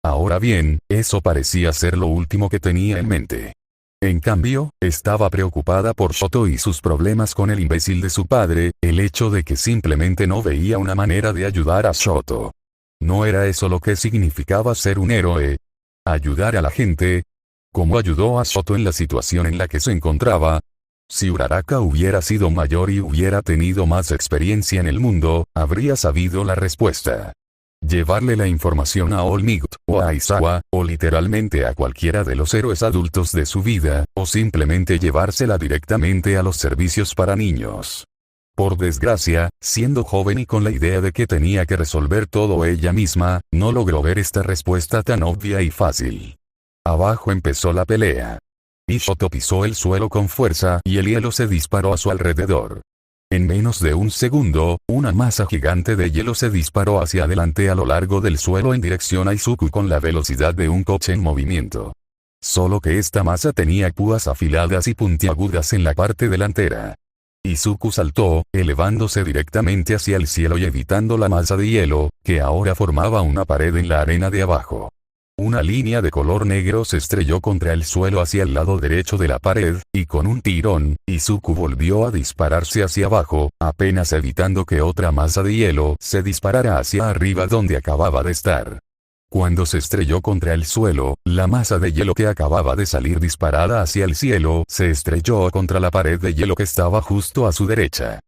Ahora bien, eso parecía ser lo último que tenía en mente. En cambio, estaba preocupada por Shoto y sus problemas con el imbécil de su padre, el hecho de que simplemente no veía una manera de ayudar a Shoto. ¿No era eso lo que significaba ser un héroe? ¿Ayudar a la gente? ¿Cómo ayudó a Shoto en la situación en la que se encontraba? Si Uraraka hubiera sido mayor y hubiera tenido más experiencia en el mundo, habría sabido la respuesta. Llevarle la información a All Might, o a Aizawa, o literalmente a cualquiera de los héroes adultos de su vida, o simplemente llevársela directamente a los servicios para niños. Por desgracia, siendo joven y con la idea de que tenía que resolver todo ella misma, no logró ver esta respuesta tan obvia y fácil. Abajo empezó la pelea. Shoto pisó el suelo con fuerza y el hielo se disparó a su alrededor. En menos de un segundo, una masa gigante de hielo se disparó hacia adelante a lo largo del suelo en dirección a Izuku con la velocidad de un coche en movimiento. Solo que esta masa tenía púas afiladas y puntiagudas en la parte delantera. Izuku saltó, elevándose directamente hacia el cielo y evitando la masa de hielo, que ahora formaba una pared en la arena de abajo. Una línea de color negro se estrelló contra el suelo hacia el lado derecho de la pared, y con un tirón, Izuku volvió a dispararse hacia abajo, apenas evitando que otra masa de hielo se disparara hacia arriba donde acababa de estar. Cuando se estrelló contra el suelo, la masa de hielo que acababa de salir disparada hacia el cielo se estrelló contra la pared de hielo que estaba justo a su derecha.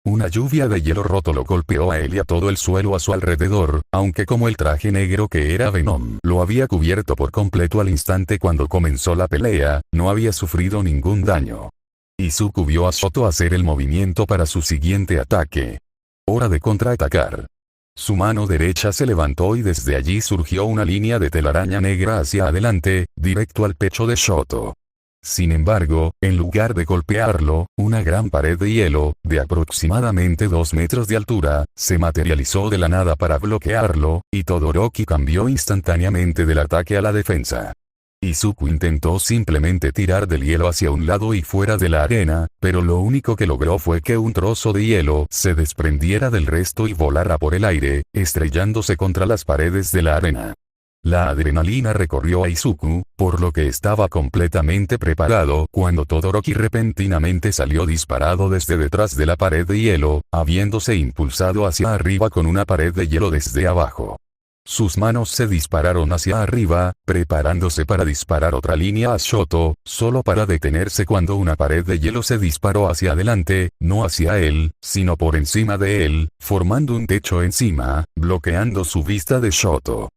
Una lluvia de hielo roto lo golpeó a él y a todo el suelo a su alrededor, aunque como el traje negro que era Venom lo había cubierto por completo al instante cuando comenzó la pelea, no había sufrido ningún daño. Izuku vio a Shoto hacer el movimiento para su siguiente ataque. Hora de contraatacar. Su mano derecha se levantó y desde allí surgió una línea de telaraña negra hacia adelante, directo al pecho de Shoto. Sin embargo, en lugar de golpearlo, una gran pared de hielo, de aproximadamente 2 metros de altura, se materializó de la nada para bloquearlo, y Todoroki cambió instantáneamente del ataque a la defensa. Izuku intentó simplemente tirar del hielo hacia un lado y fuera de la arena, pero lo único que logró fue que un trozo de hielo se desprendiera del resto y volara por el aire, estrellándose contra las paredes de la arena. La adrenalina recorrió a Izuku, por lo que estaba completamente preparado cuando Todoroki repentinamente salió disparado desde detrás de la pared de hielo, habiéndose impulsado hacia arriba con una pared de hielo desde abajo. Sus manos se dispararon hacia arriba, preparándose para disparar otra línea a Shoto, solo para detenerse cuando una pared de hielo se disparó hacia adelante, no hacia él, sino por encima de él, formando un techo encima, bloqueando su vista de Shoto.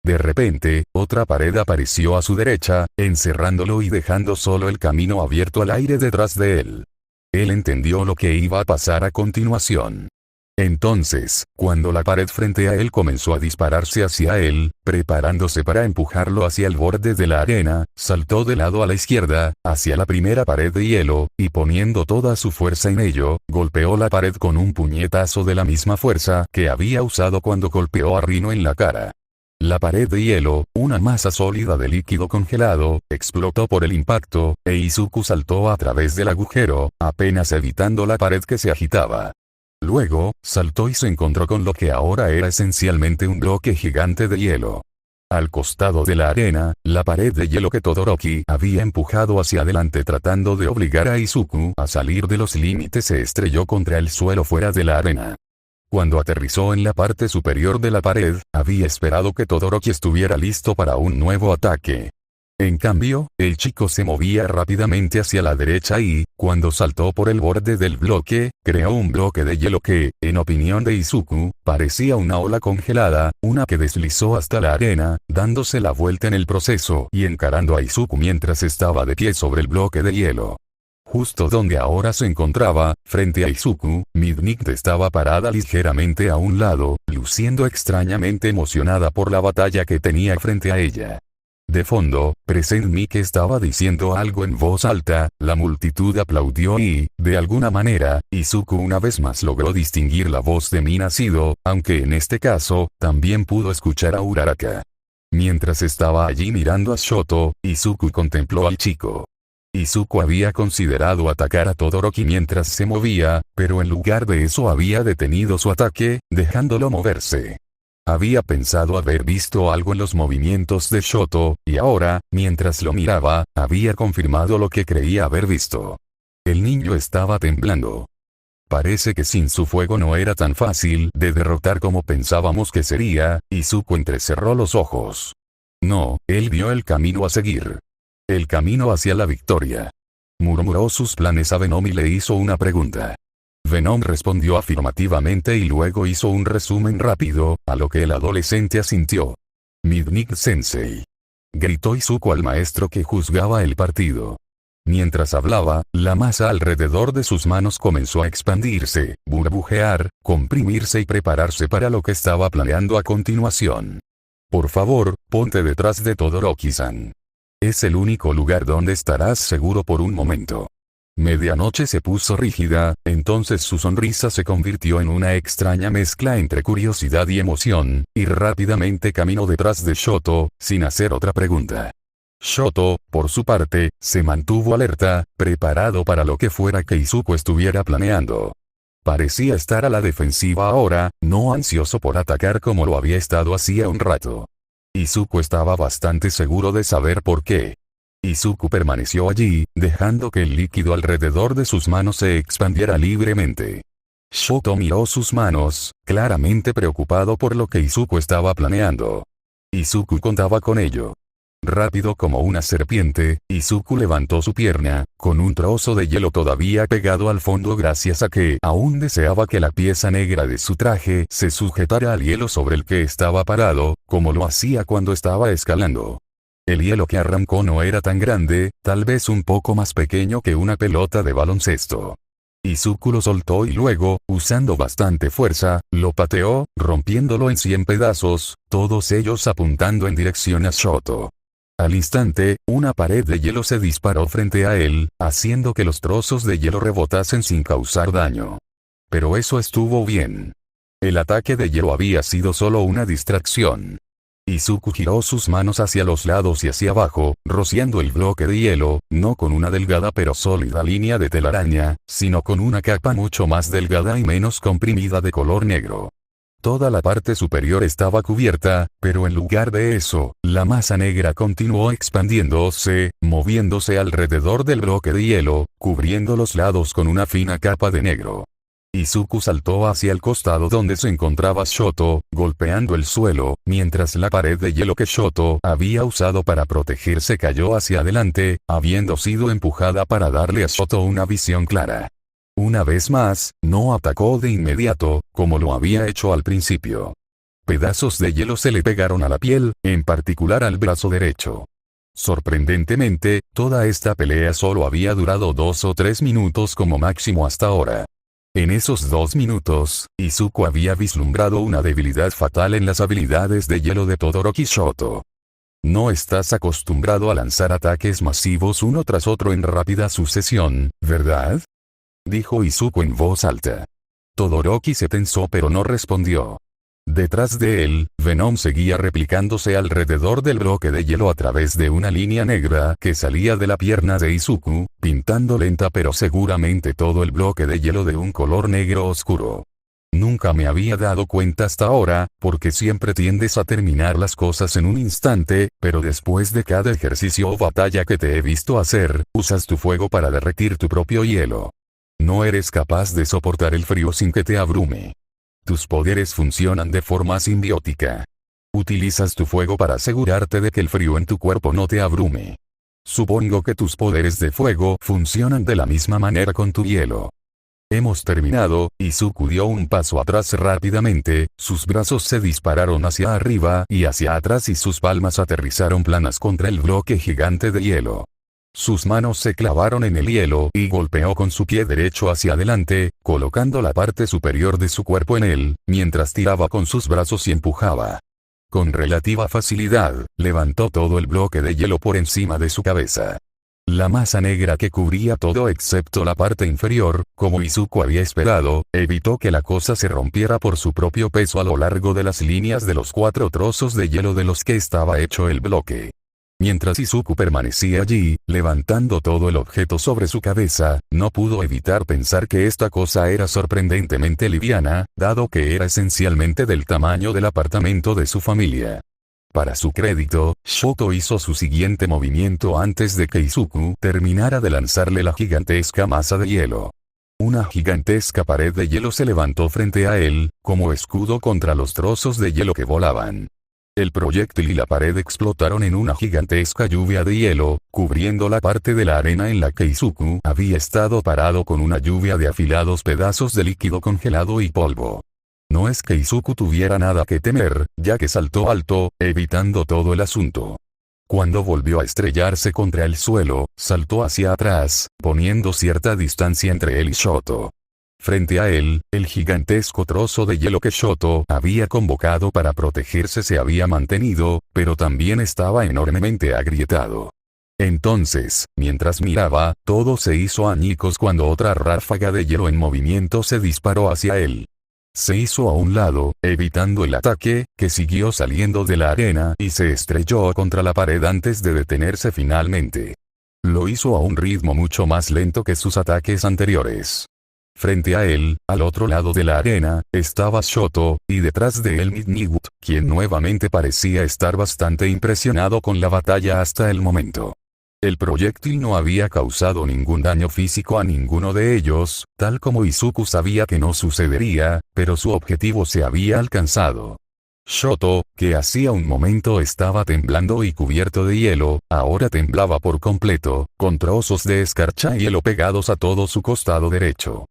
De repente, otra pared apareció a su derecha, encerrándolo y dejando solo el camino abierto al aire detrás de él. Él entendió lo que iba a pasar a continuación. Entonces, cuando la pared frente a él comenzó a dispararse hacia él, preparándose para empujarlo hacia el borde de la arena, saltó de lado a la izquierda, hacia la primera pared de hielo, y poniendo toda su fuerza en ello, golpeó la pared con un puñetazo de la misma fuerza que había usado cuando golpeó a Rino en la cara. La pared de hielo, una masa sólida de líquido congelado, explotó por el impacto, e Izuku saltó a través del agujero, apenas evitando la pared que se agitaba. Luego, saltó y se encontró con lo que ahora era esencialmente un bloque gigante de hielo. Al costado de la arena, la pared de hielo que Todoroki había empujado hacia adelante tratando de obligar a Izuku a salir de los límites se estrelló contra el suelo fuera de la arena. Cuando aterrizó en la parte superior de la pared, había esperado que Todoroki estuviera listo para un nuevo ataque. En cambio, el chico se movía rápidamente hacia la derecha y, cuando saltó por el borde del bloque, creó un bloque de hielo que, en opinión de Izuku, parecía una ola congelada, una que deslizó hasta la arena, dándose la vuelta en el proceso y encarando a Izuku mientras estaba de pie sobre el bloque de hielo. Justo donde ahora se encontraba, frente a Izuku, Midnight estaba parada ligeramente a un lado, luciendo extrañamente emocionada por la batalla que tenía frente a ella. De fondo, Present Mic estaba diciendo algo en voz alta, la multitud aplaudió y, de alguna manera, Izuku una vez más logró distinguir la voz de mi nacido, aunque en este caso, también pudo escuchar a Uraraka. Mientras estaba allí mirando a Shoto, Izuku contempló al chico. Izuku había considerado atacar a Todoroki mientras se movía, pero en lugar de eso había detenido su ataque, dejándolo moverse. Había pensado haber visto algo en los movimientos de Shoto, y ahora, mientras lo miraba, había confirmado lo que creía haber visto. El niño estaba temblando. Parece que sin su fuego no era tan fácil de derrotar como pensábamos que sería. Izuku entrecerró los ojos. No, él vio el camino a seguir. El camino hacia la victoria. Murmuró sus planes a Venom y le hizo una pregunta. Venom respondió afirmativamente y luego hizo un resumen rápido, a lo que el adolescente asintió. Midnight-sensei. Gritó Izuku al maestro que juzgaba el partido. Mientras hablaba, la masa alrededor de sus manos comenzó a expandirse, burbujear, comprimirse y prepararse para lo que estaba planeando a continuación. Por favor, ponte detrás de Todoroki-san. Es el único lugar donde estarás seguro por un momento. Medianoche se puso rígida, entonces su sonrisa se convirtió en una extraña mezcla entre curiosidad y emoción, y rápidamente caminó detrás de Shoto, sin hacer otra pregunta. Shoto, por su parte, se mantuvo alerta, preparado para lo que fuera que Izuku estuviera planeando. Parecía estar a la defensiva ahora, no ansioso por atacar como lo había estado hacía un rato. Izuku estaba bastante seguro de saber por qué. Izuku permaneció allí, dejando que el líquido alrededor de sus manos se expandiera libremente. Shoto miró sus manos, claramente preocupado por lo que Izuku estaba planeando. Izuku contaba con ello. Rápido como una serpiente, Izuku levantó su pierna, con un trozo de hielo todavía pegado al fondo gracias a que aún deseaba que la pieza negra de su traje se sujetara al hielo sobre el que estaba parado, como lo hacía cuando estaba escalando. El hielo que arrancó no era tan grande, tal vez un poco más pequeño que una pelota de baloncesto. Izuku lo soltó y luego, usando bastante fuerza, lo pateó, rompiéndolo en 100 pedazos, todos ellos apuntando en dirección a Shoto. Al instante, una pared de hielo se disparó frente a él, haciendo que los trozos de hielo rebotasen sin causar daño. Pero eso estuvo bien. El ataque de hielo había sido solo una distracción. Izuku giró sus manos hacia los lados y hacia abajo, rociando el bloque de hielo, no con una delgada pero sólida línea de telaraña, sino con una capa mucho más delgada y menos comprimida de color negro. Toda la parte superior estaba cubierta, pero en lugar de eso, la masa negra continuó expandiéndose, moviéndose alrededor del bloque de hielo, cubriendo los lados con una fina capa de negro. Izuku saltó hacia el costado donde se encontraba Shoto, golpeando el suelo, mientras la pared de hielo que Shoto había usado para protegerse cayó hacia adelante, habiendo sido empujada para darle a Shoto una visión clara. Una vez más, no atacó de inmediato, como lo había hecho al principio. Pedazos de hielo se le pegaron a la piel, en particular al brazo derecho. Sorprendentemente, toda esta pelea solo había durado 2 o 3 minutos como máximo hasta ahora. En esos 2 minutos, Izuku había vislumbrado una debilidad fatal en las habilidades de hielo de Todoroki Shoto. No estás acostumbrado a lanzar ataques masivos uno tras otro en rápida sucesión, ¿verdad? Dijo Izuku en voz alta. Todoroki se tensó pero no respondió. Detrás de él, Venom seguía replicándose alrededor del bloque de hielo a través de una línea negra que salía de la pierna de Izuku, pintando lenta pero seguramente todo el bloque de hielo de un color negro oscuro. Nunca me había dado cuenta hasta ahora, porque siempre tiendes a terminar las cosas en un instante, pero después de cada ejercicio o batalla que te he visto hacer, usas tu fuego para derretir tu propio hielo. No eres capaz de soportar el frío sin que te abrume. Tus poderes funcionan de forma simbiótica. Utilizas tu fuego para asegurarte de que el frío en tu cuerpo no te abrume. Supongo que tus poderes de fuego funcionan de la misma manera con tu hielo. Hemos terminado. Izuku dio un paso atrás rápidamente, sus brazos se dispararon hacia arriba y hacia atrás y sus palmas aterrizaron planas contra el bloque gigante de hielo. Sus manos se clavaron en el hielo y golpeó con su pie derecho hacia adelante, colocando la parte superior de su cuerpo en él, mientras tiraba con sus brazos y empujaba. con relativa facilidad, levantó todo el bloque de hielo por encima de su cabeza. La masa negra que cubría todo excepto la parte inferior, como Izuku había esperado, evitó que la cosa se rompiera por su propio peso a lo largo de las líneas de los 4 trozos de hielo de los que estaba hecho el bloque. Mientras Izuku permanecía allí, levantando todo el objeto sobre su cabeza, no pudo evitar pensar que esta cosa era sorprendentemente liviana, dado que era esencialmente del tamaño del apartamento de su familia. Para su crédito, Shoto hizo su siguiente movimiento antes de que Izuku terminara de lanzarle la gigantesca masa de hielo. Una gigantesca pared de hielo se levantó frente a él, como escudo contra los trozos de hielo que volaban. El proyectil y la pared explotaron en una gigantesca lluvia de hielo, cubriendo la parte de la arena en la que Izuku había estado parado con una lluvia de afilados pedazos de líquido congelado y polvo. No es que Izuku tuviera nada que temer, ya que saltó alto, evitando todo el asunto. Cuando volvió a estrellarse contra el suelo, saltó hacia atrás, poniendo cierta distancia entre él y Shoto. Frente a él, el gigantesco trozo de hielo que Shoto había convocado para protegerse se había mantenido, pero también estaba enormemente agrietado. Entonces, mientras miraba, todo se hizo añicos cuando otra ráfaga de hielo en movimiento se disparó hacia él. Se hizo a un lado, evitando el ataque, que siguió saliendo de la arena y se estrelló contra la pared antes de detenerse finalmente. Lo hizo a un ritmo mucho más lento que sus ataques anteriores. Frente a él, al otro lado de la arena, estaba Shoto, y detrás de él Midnight, quien nuevamente parecía estar bastante impresionado con la batalla hasta el momento. El proyectil no había causado ningún daño físico a ninguno de ellos, tal como Izuku sabía que no sucedería, pero su objetivo se había alcanzado. Shoto, que hacía un momento estaba temblando y cubierto de hielo, ahora temblaba por completo, con trozos de escarcha y hielo pegados a todo su costado derecho.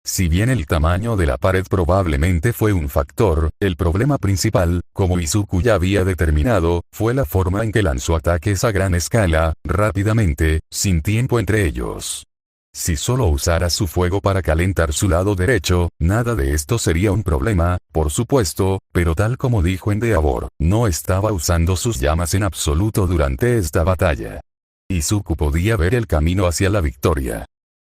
Si bien el tamaño de la pared probablemente fue un factor, el problema principal, como Izuku ya había determinado, fue la forma en que lanzó ataques a gran escala, rápidamente, sin tiempo entre ellos. Si solo usara su fuego para calentar su lado derecho, nada de esto sería un problema, por supuesto, pero tal como dijo Endeavor, no estaba usando sus llamas en absoluto durante esta batalla. Izuku podía ver el camino hacia la victoria.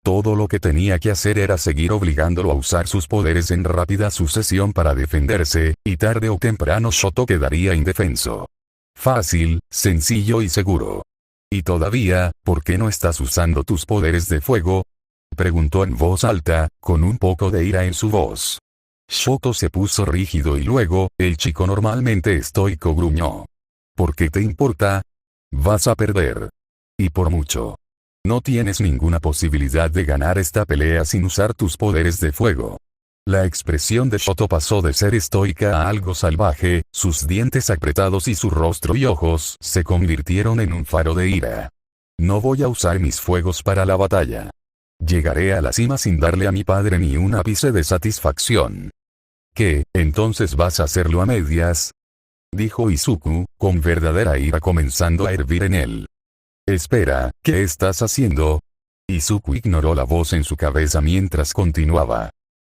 Todo lo que tenía que hacer era seguir obligándolo a usar sus poderes en rápida sucesión para defenderse, y tarde o temprano Shoto quedaría indefenso. Fácil, sencillo y seguro. ¿Y todavía, por qué no estás usando tus poderes de fuego?, preguntó en voz alta, con un poco de ira en su voz. Shoto se puso rígido y luego, el chico normalmente estoico gruñó. ¿Por qué te importa? Vas a perder. Y por mucho. No tienes ninguna posibilidad de ganar esta pelea sin usar tus poderes de fuego. La expresión de Shoto pasó de ser estoica a algo salvaje, sus dientes apretados y su rostro y ojos se convirtieron en un faro de ira. No voy a usar mis fuegos para la batalla. Llegaré a la cima sin darle a mi padre ni un ápice de satisfacción. ¿Qué, entonces vas a hacerlo a medias?, dijo Izuku, con verdadera ira comenzando a hervir en él. Espera, ¿qué estás haciendo? Izuku ignoró la voz en su cabeza mientras continuaba.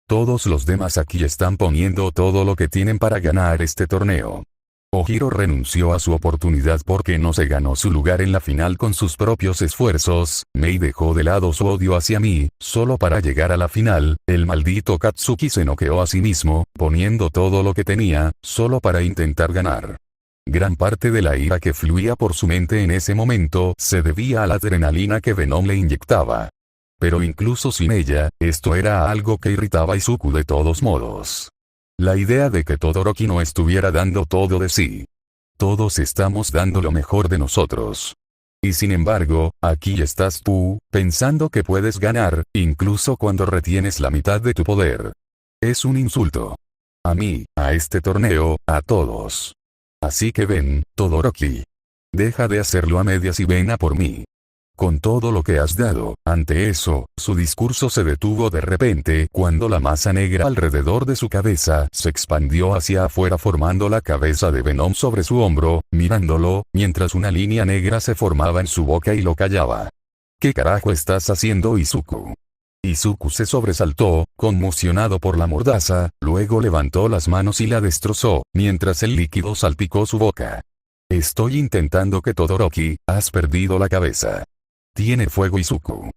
Todos los demás aquí están poniendo todo lo que tienen para ganar este torneo. Ojiro renunció a su oportunidad porque no se ganó su lugar en la final con sus propios esfuerzos, Mei dejó de lado su odio hacia mí, solo para llegar a la final, el maldito Katsuki se noqueó a sí mismo, poniendo todo lo que tenía, solo para intentar ganar. Gran parte de la ira que fluía por su mente en ese momento se debía a la adrenalina que Venom le inyectaba. Pero incluso sin ella, esto era algo que irritaba a Izuku de todos modos. La idea de que Todoroki no estuviera dando todo de sí. Todos estamos dando lo mejor de nosotros. Y sin embargo, aquí estás tú, pensando que puedes ganar, incluso cuando retienes la mitad de tu poder. Es un insulto. A mí, a este torneo, a todos. Así que ven, Todoroki. Deja de hacerlo a medias y ven a por mí. Con todo lo que has dado, ante eso, su discurso se detuvo de repente cuando la masa negra alrededor de su cabeza se expandió hacia afuera formando la cabeza de Venom sobre su hombro, mirándolo, mientras una línea negra se formaba en su boca y lo callaba. ¿Qué carajo estás haciendo, Izuku? Izuku se sobresaltó, conmocionado por la mordaza, luego levantó las manos y la destrozó, mientras el líquido salpicó su boca. Estoy intentando que Todoroki, has perdido la cabeza. Tiene fuego Izuku.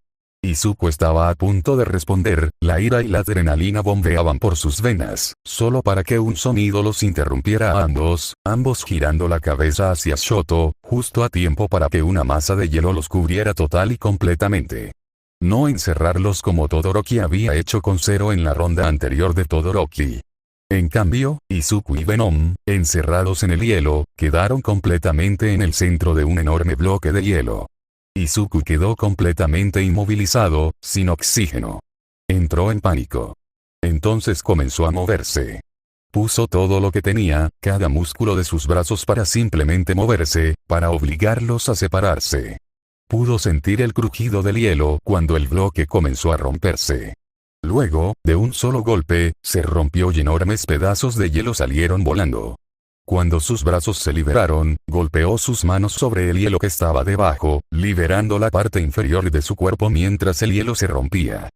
Izuku estaba a punto de responder, la ira y la adrenalina bombeaban por sus venas, solo para que un sonido los interrumpiera a ambos girando la cabeza hacia Shoto, justo a tiempo para que una masa de hielo los cubriera total y completamente. No encerrarlos como Todoroki había hecho con Zero en la ronda anterior de Todoroki. En cambio, Izuku y Venom, encerrados en el hielo, quedaron completamente en el centro de un enorme bloque de hielo. Izuku quedó completamente inmovilizado, sin oxígeno. Entró en pánico. Entonces comenzó a moverse. Puso todo lo que tenía, cada músculo de sus brazos para simplemente moverse, para obligarlos a separarse. Pudo sentir el crujido del hielo cuando el bloque comenzó a romperse. Luego, de un solo golpe, se rompió y enormes pedazos de hielo salieron volando. Cuando sus brazos se liberaron, golpeó sus manos sobre el hielo que estaba debajo, liberando la parte inferior de su cuerpo mientras el hielo se rompía.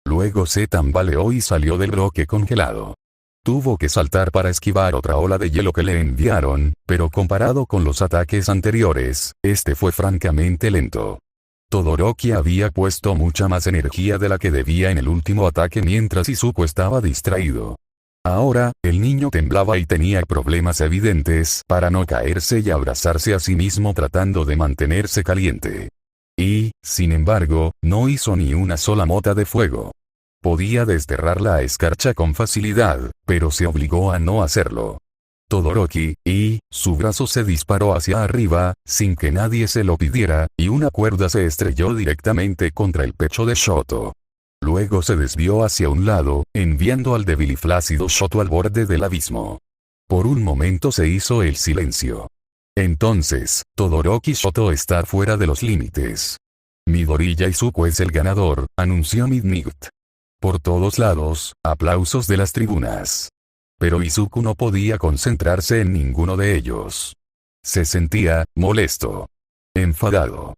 Luego se tambaleó y salió del bloque congelado. Tuvo que saltar para esquivar otra ola de hielo que le enviaron, pero comparado con los ataques anteriores, este fue francamente lento. Todoroki había puesto mucha más energía de la que debía en el último ataque mientras Izuku estaba distraído. Ahora, el niño temblaba y tenía problemas evidentes para no caerse y abrazarse a sí mismo tratando de mantenerse caliente. Y, sin embargo, no hizo ni una sola mota de fuego. Podía desterrar la escarcha con facilidad, pero se obligó a no hacerlo. Todoroki, su brazo se disparó hacia arriba, sin que nadie se lo pidiera, y una cuerda se estrelló directamente contra el pecho de Shoto. Luego se desvió hacia un lado, enviando al débil y flácido Shoto al borde del abismo. Por un momento se hizo el silencio. Entonces, Todoroki Shoto está fuera de los límites. Midori Izuku es el ganador, anunció Midnight. Por todos lados, aplausos de las tribunas. Pero Izuku no podía concentrarse en ninguno de ellos. Se sentía molesto, enfadado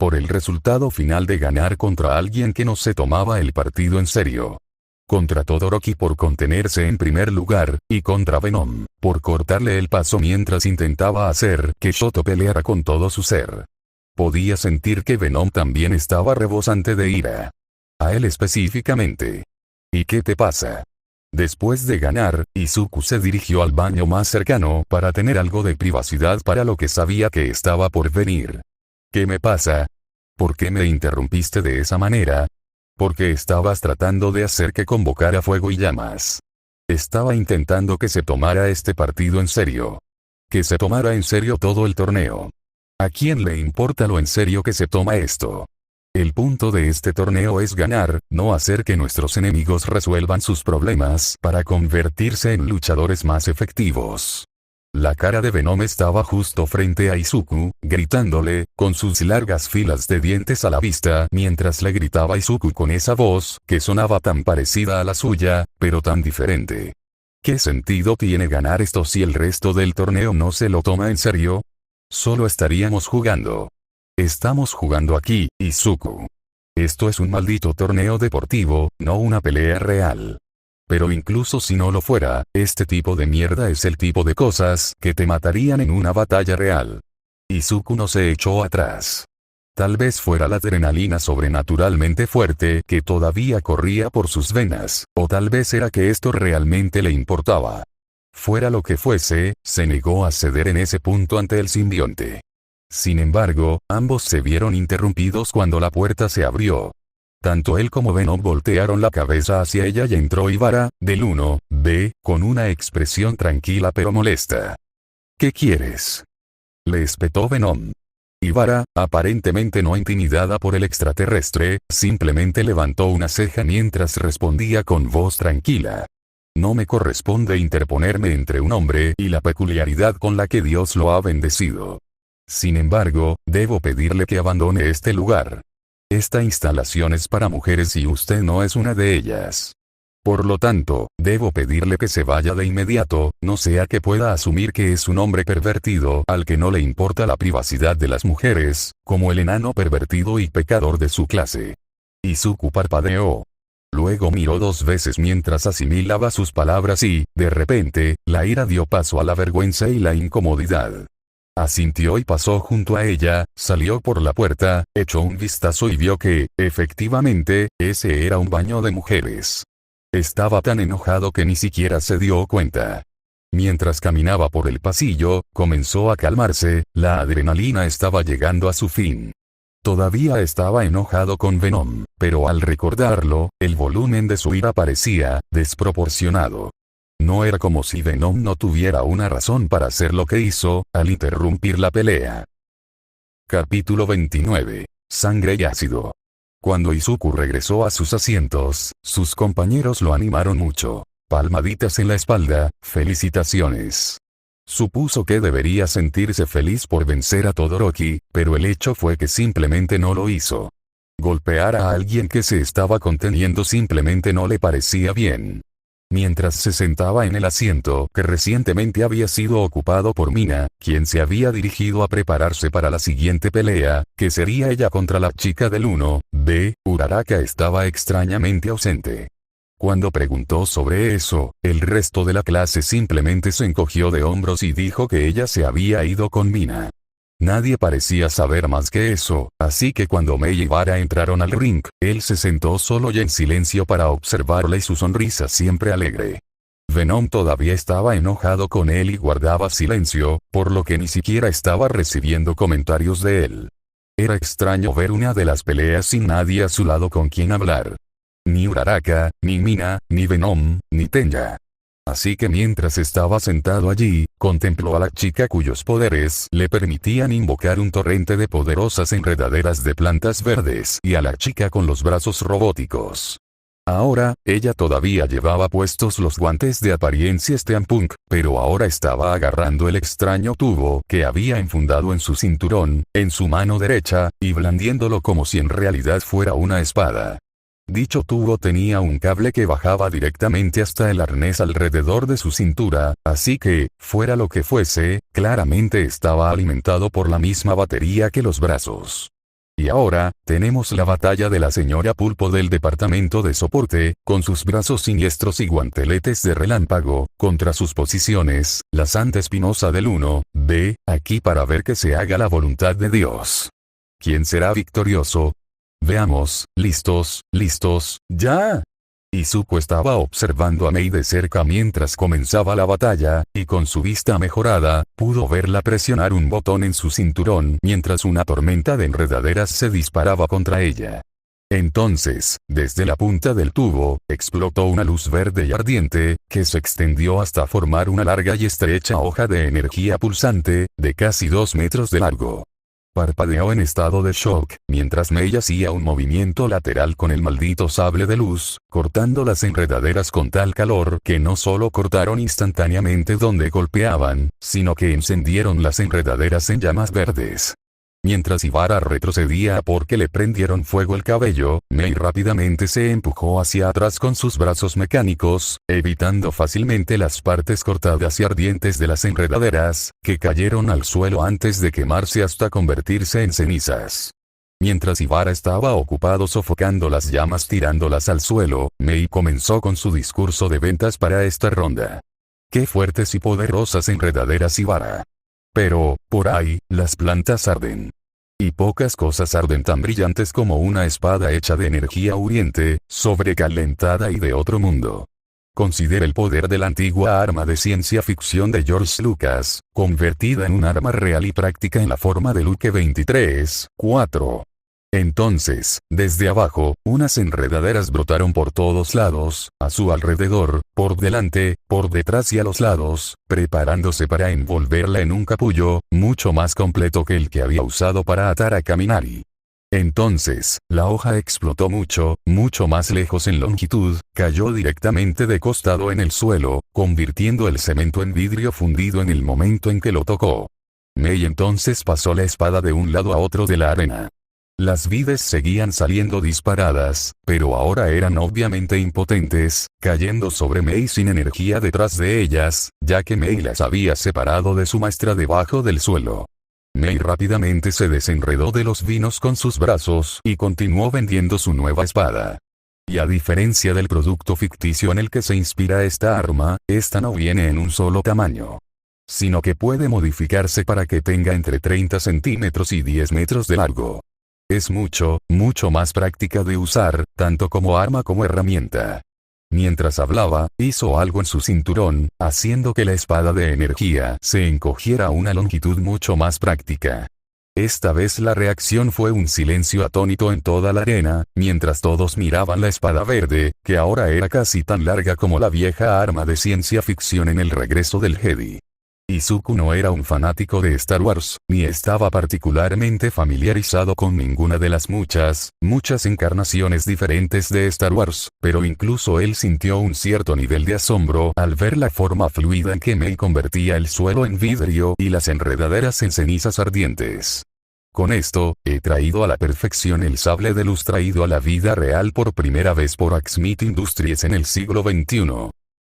por el resultado final de ganar contra alguien que no se tomaba el partido en serio. Contra Todoroki por contenerse en primer lugar, y contra Venom, por cortarle el paso mientras intentaba hacer que Shoto peleara con todo su ser. Podía sentir que Venom también estaba rebosante de ira. A él específicamente. ¿Y qué te pasa? Después de ganar, Izuku se dirigió al baño más cercano para tener algo de privacidad para lo que sabía que estaba por venir. ¿Qué me pasa? ¿Por qué me interrumpiste de esa manera? Porque estabas tratando de hacer que convocara fuego y llamas. Estaba intentando que se tomara este partido en serio. Que se tomara en serio todo el torneo. ¿A quién le importa lo en serio que se toma esto? El punto de este torneo es ganar, no hacer que nuestros enemigos resuelvan sus problemas para convertirse en luchadores más efectivos. La cara de Venom estaba justo frente a Izuku, gritándole, con sus largas filas de dientes a la vista mientras le gritaba a Izuku con esa voz que sonaba tan parecida a la suya, pero tan diferente. ¿Qué sentido tiene ganar esto si el resto del torneo no se lo toma en serio? Solo estaríamos jugando. Estamos jugando aquí, Izuku. Esto es un maldito torneo deportivo, no una pelea real. Pero incluso si no lo fuera, este tipo de mierda es el tipo de cosas que te matarían en una batalla real. Izuku no se echó atrás. Tal vez fuera la adrenalina sobrenaturalmente fuerte que todavía corría por sus venas, o tal vez era que esto realmente le importaba. Fuera lo que fuese, se negó a ceder en ese punto ante el simbionte. Sin embargo, ambos se vieron interrumpidos cuando la puerta se abrió. Tanto él como Venom voltearon la cabeza hacia ella y entró Ibara, del 1B, con una expresión tranquila pero molesta. ¿Qué quieres? Le espetó Venom. Ibara, aparentemente no intimidada por el extraterrestre, simplemente levantó una ceja mientras respondía con voz tranquila. No me corresponde interponerme entre un hombre y la peculiaridad con la que Dios lo ha bendecido. Sin embargo, debo pedirle que abandone este lugar. Esta instalación es para mujeres y usted no es una de ellas. Por lo tanto, debo pedirle que se vaya de inmediato, no sea que pueda asumir que es un hombre pervertido al que no le importa la privacidad de las mujeres, como el enano pervertido y pecador de su clase. Izuku parpadeó. Luego miró 2 veces mientras asimilaba sus palabras y, de repente, la ira dio paso a la vergüenza y la incomodidad. Asintió y pasó junto a ella, salió por la puerta, echó un vistazo y vio que, efectivamente, ese era un baño de mujeres. Estaba tan enojado que ni siquiera se dio cuenta. Mientras caminaba por el pasillo, comenzó a calmarse, la adrenalina estaba llegando a su fin. Todavía estaba enojado con Venom, pero al recordarlo, el volumen de su ira parecía desproporcionado. No era como si Venom no tuviera una razón para hacer lo que hizo, al interrumpir la pelea. Capítulo 29. Sangre y ácido. Cuando Izuku regresó a sus asientos, sus compañeros lo animaron mucho. Palmaditas en la espalda, felicitaciones. Supuso que debería sentirse feliz por vencer a Todoroki, pero el hecho fue que simplemente no lo hizo. Golpear a alguien que se estaba conteniendo simplemente no le parecía bien. Mientras se sentaba en el asiento que recientemente había sido ocupado por Mina, quien se había dirigido a prepararse para la siguiente pelea, que sería ella contra la chica del 1B, Uraraka estaba extrañamente ausente. Cuando preguntó sobre eso, el resto de la clase simplemente se encogió de hombros y dijo que ella se había ido con Mina. Nadie parecía saber más que eso, así que cuando Mei y Vara entraron al ring, él se sentó solo y en silencio para observarla y su sonrisa siempre alegre. Venom todavía estaba enojado con él y guardaba silencio, por lo que ni siquiera estaba recibiendo comentarios de él. Era extraño ver una de las peleas sin nadie a su lado con quien hablar. Ni Uraraka, ni Mina, ni Venom, ni Tenya. Así que mientras estaba sentado allí, contempló a la chica cuyos poderes le permitían invocar un torrente de poderosas enredaderas de plantas verdes y a la chica con los brazos robóticos. Ahora, ella todavía llevaba puestos los guantes de apariencia steampunk, pero ahora estaba agarrando el extraño tubo que había enfundado en su cinturón, en su mano derecha, y blandiéndolo como si en realidad fuera una espada. Dicho tubo tenía un cable que bajaba directamente hasta el arnés alrededor de su cintura, así que, fuera lo que fuese, claramente estaba alimentado por la misma batería que los brazos. Y ahora, tenemos la batalla de la señora Pulpo del departamento de soporte, con sus brazos siniestros y guanteletes de relámpago, contra sus posiciones, la Santa Espinosa del 1B, aquí para ver que se haga la voluntad de Dios. ¿Quién será victorioso? Veamos, listos, ya. Izuku estaba observando a Mei de cerca mientras comenzaba la batalla, y con su vista mejorada, pudo verla presionar un botón en su cinturón mientras una tormenta de enredaderas se disparaba contra ella. Entonces, desde la punta del tubo, explotó una luz verde y ardiente, que se extendió hasta formar una larga y estrecha hoja de energía pulsante, de casi 2 metros de largo. Parpadeó en estado de shock, mientras Mei hacía un movimiento lateral con el maldito sable de luz, cortando las enredaderas con tal calor que no solo cortaron instantáneamente donde golpeaban, sino que encendieron las enredaderas en llamas verdes. Mientras Ivara retrocedía porque le prendieron fuego el cabello, Mei rápidamente se empujó hacia atrás con sus brazos mecánicos, evitando fácilmente las partes cortadas y ardientes de las enredaderas, que cayeron al suelo antes de quemarse hasta convertirse en cenizas. Mientras Ivara estaba ocupado sofocando las llamas tirándolas al suelo, Mei comenzó con su discurso de ventas para esta ronda. ¡Qué fuertes y poderosas enredaderas, Ivara! Pero, por ahí, las plantas arden. Y pocas cosas arden tan brillantes como una espada hecha de energía uriente, sobrecalentada y de otro mundo. Considera el poder de la antigua arma de ciencia ficción de George Lucas, convertida en un arma real y práctica en la forma de Luke 23-4. Entonces, desde abajo, unas enredaderas brotaron por todos lados, a su alrededor, por delante, por detrás y a los lados, preparándose para envolverla en un capullo, mucho más completo que el que había usado para atar a Kaminari. Entonces, la hoja explotó mucho más lejos en longitud, cayó directamente de costado en el suelo, convirtiendo el cemento en vidrio fundido en el momento en que lo tocó. Mei entonces pasó la espada de un lado a otro de la arena. Las vides seguían saliendo disparadas, pero ahora eran obviamente impotentes, cayendo sobre Mei sin energía detrás de ellas, ya que Mei las había separado de su maestra debajo del suelo. Mei rápidamente se desenredó de los vinos con sus brazos y continuó vendiendo su nueva espada. Y a diferencia del producto ficticio en el que se inspira esta arma, esta no viene en un solo tamaño, sino que puede modificarse para que tenga entre 30 centímetros y 10 metros de largo. Es mucho más práctica de usar, tanto como arma como herramienta. Mientras hablaba, hizo algo en su cinturón, haciendo que la espada de energía se encogiera a una longitud mucho más práctica. Esta vez la reacción fue un silencio atónito en toda la arena, mientras todos miraban la espada verde, que ahora era casi tan larga como la vieja arma de ciencia ficción en El regreso del Jedi. Izuku no era un fanático de Star Wars, ni estaba particularmente familiarizado con ninguna de las muchas encarnaciones diferentes de Star Wars, pero incluso él sintió un cierto nivel de asombro al ver la forma fluida en que Mei convertía el suelo en vidrio y las enredaderas en cenizas ardientes. Con esto, he traído a la perfección el sable de luz traído a la vida real por primera vez por Axmit Industries en el siglo XXI.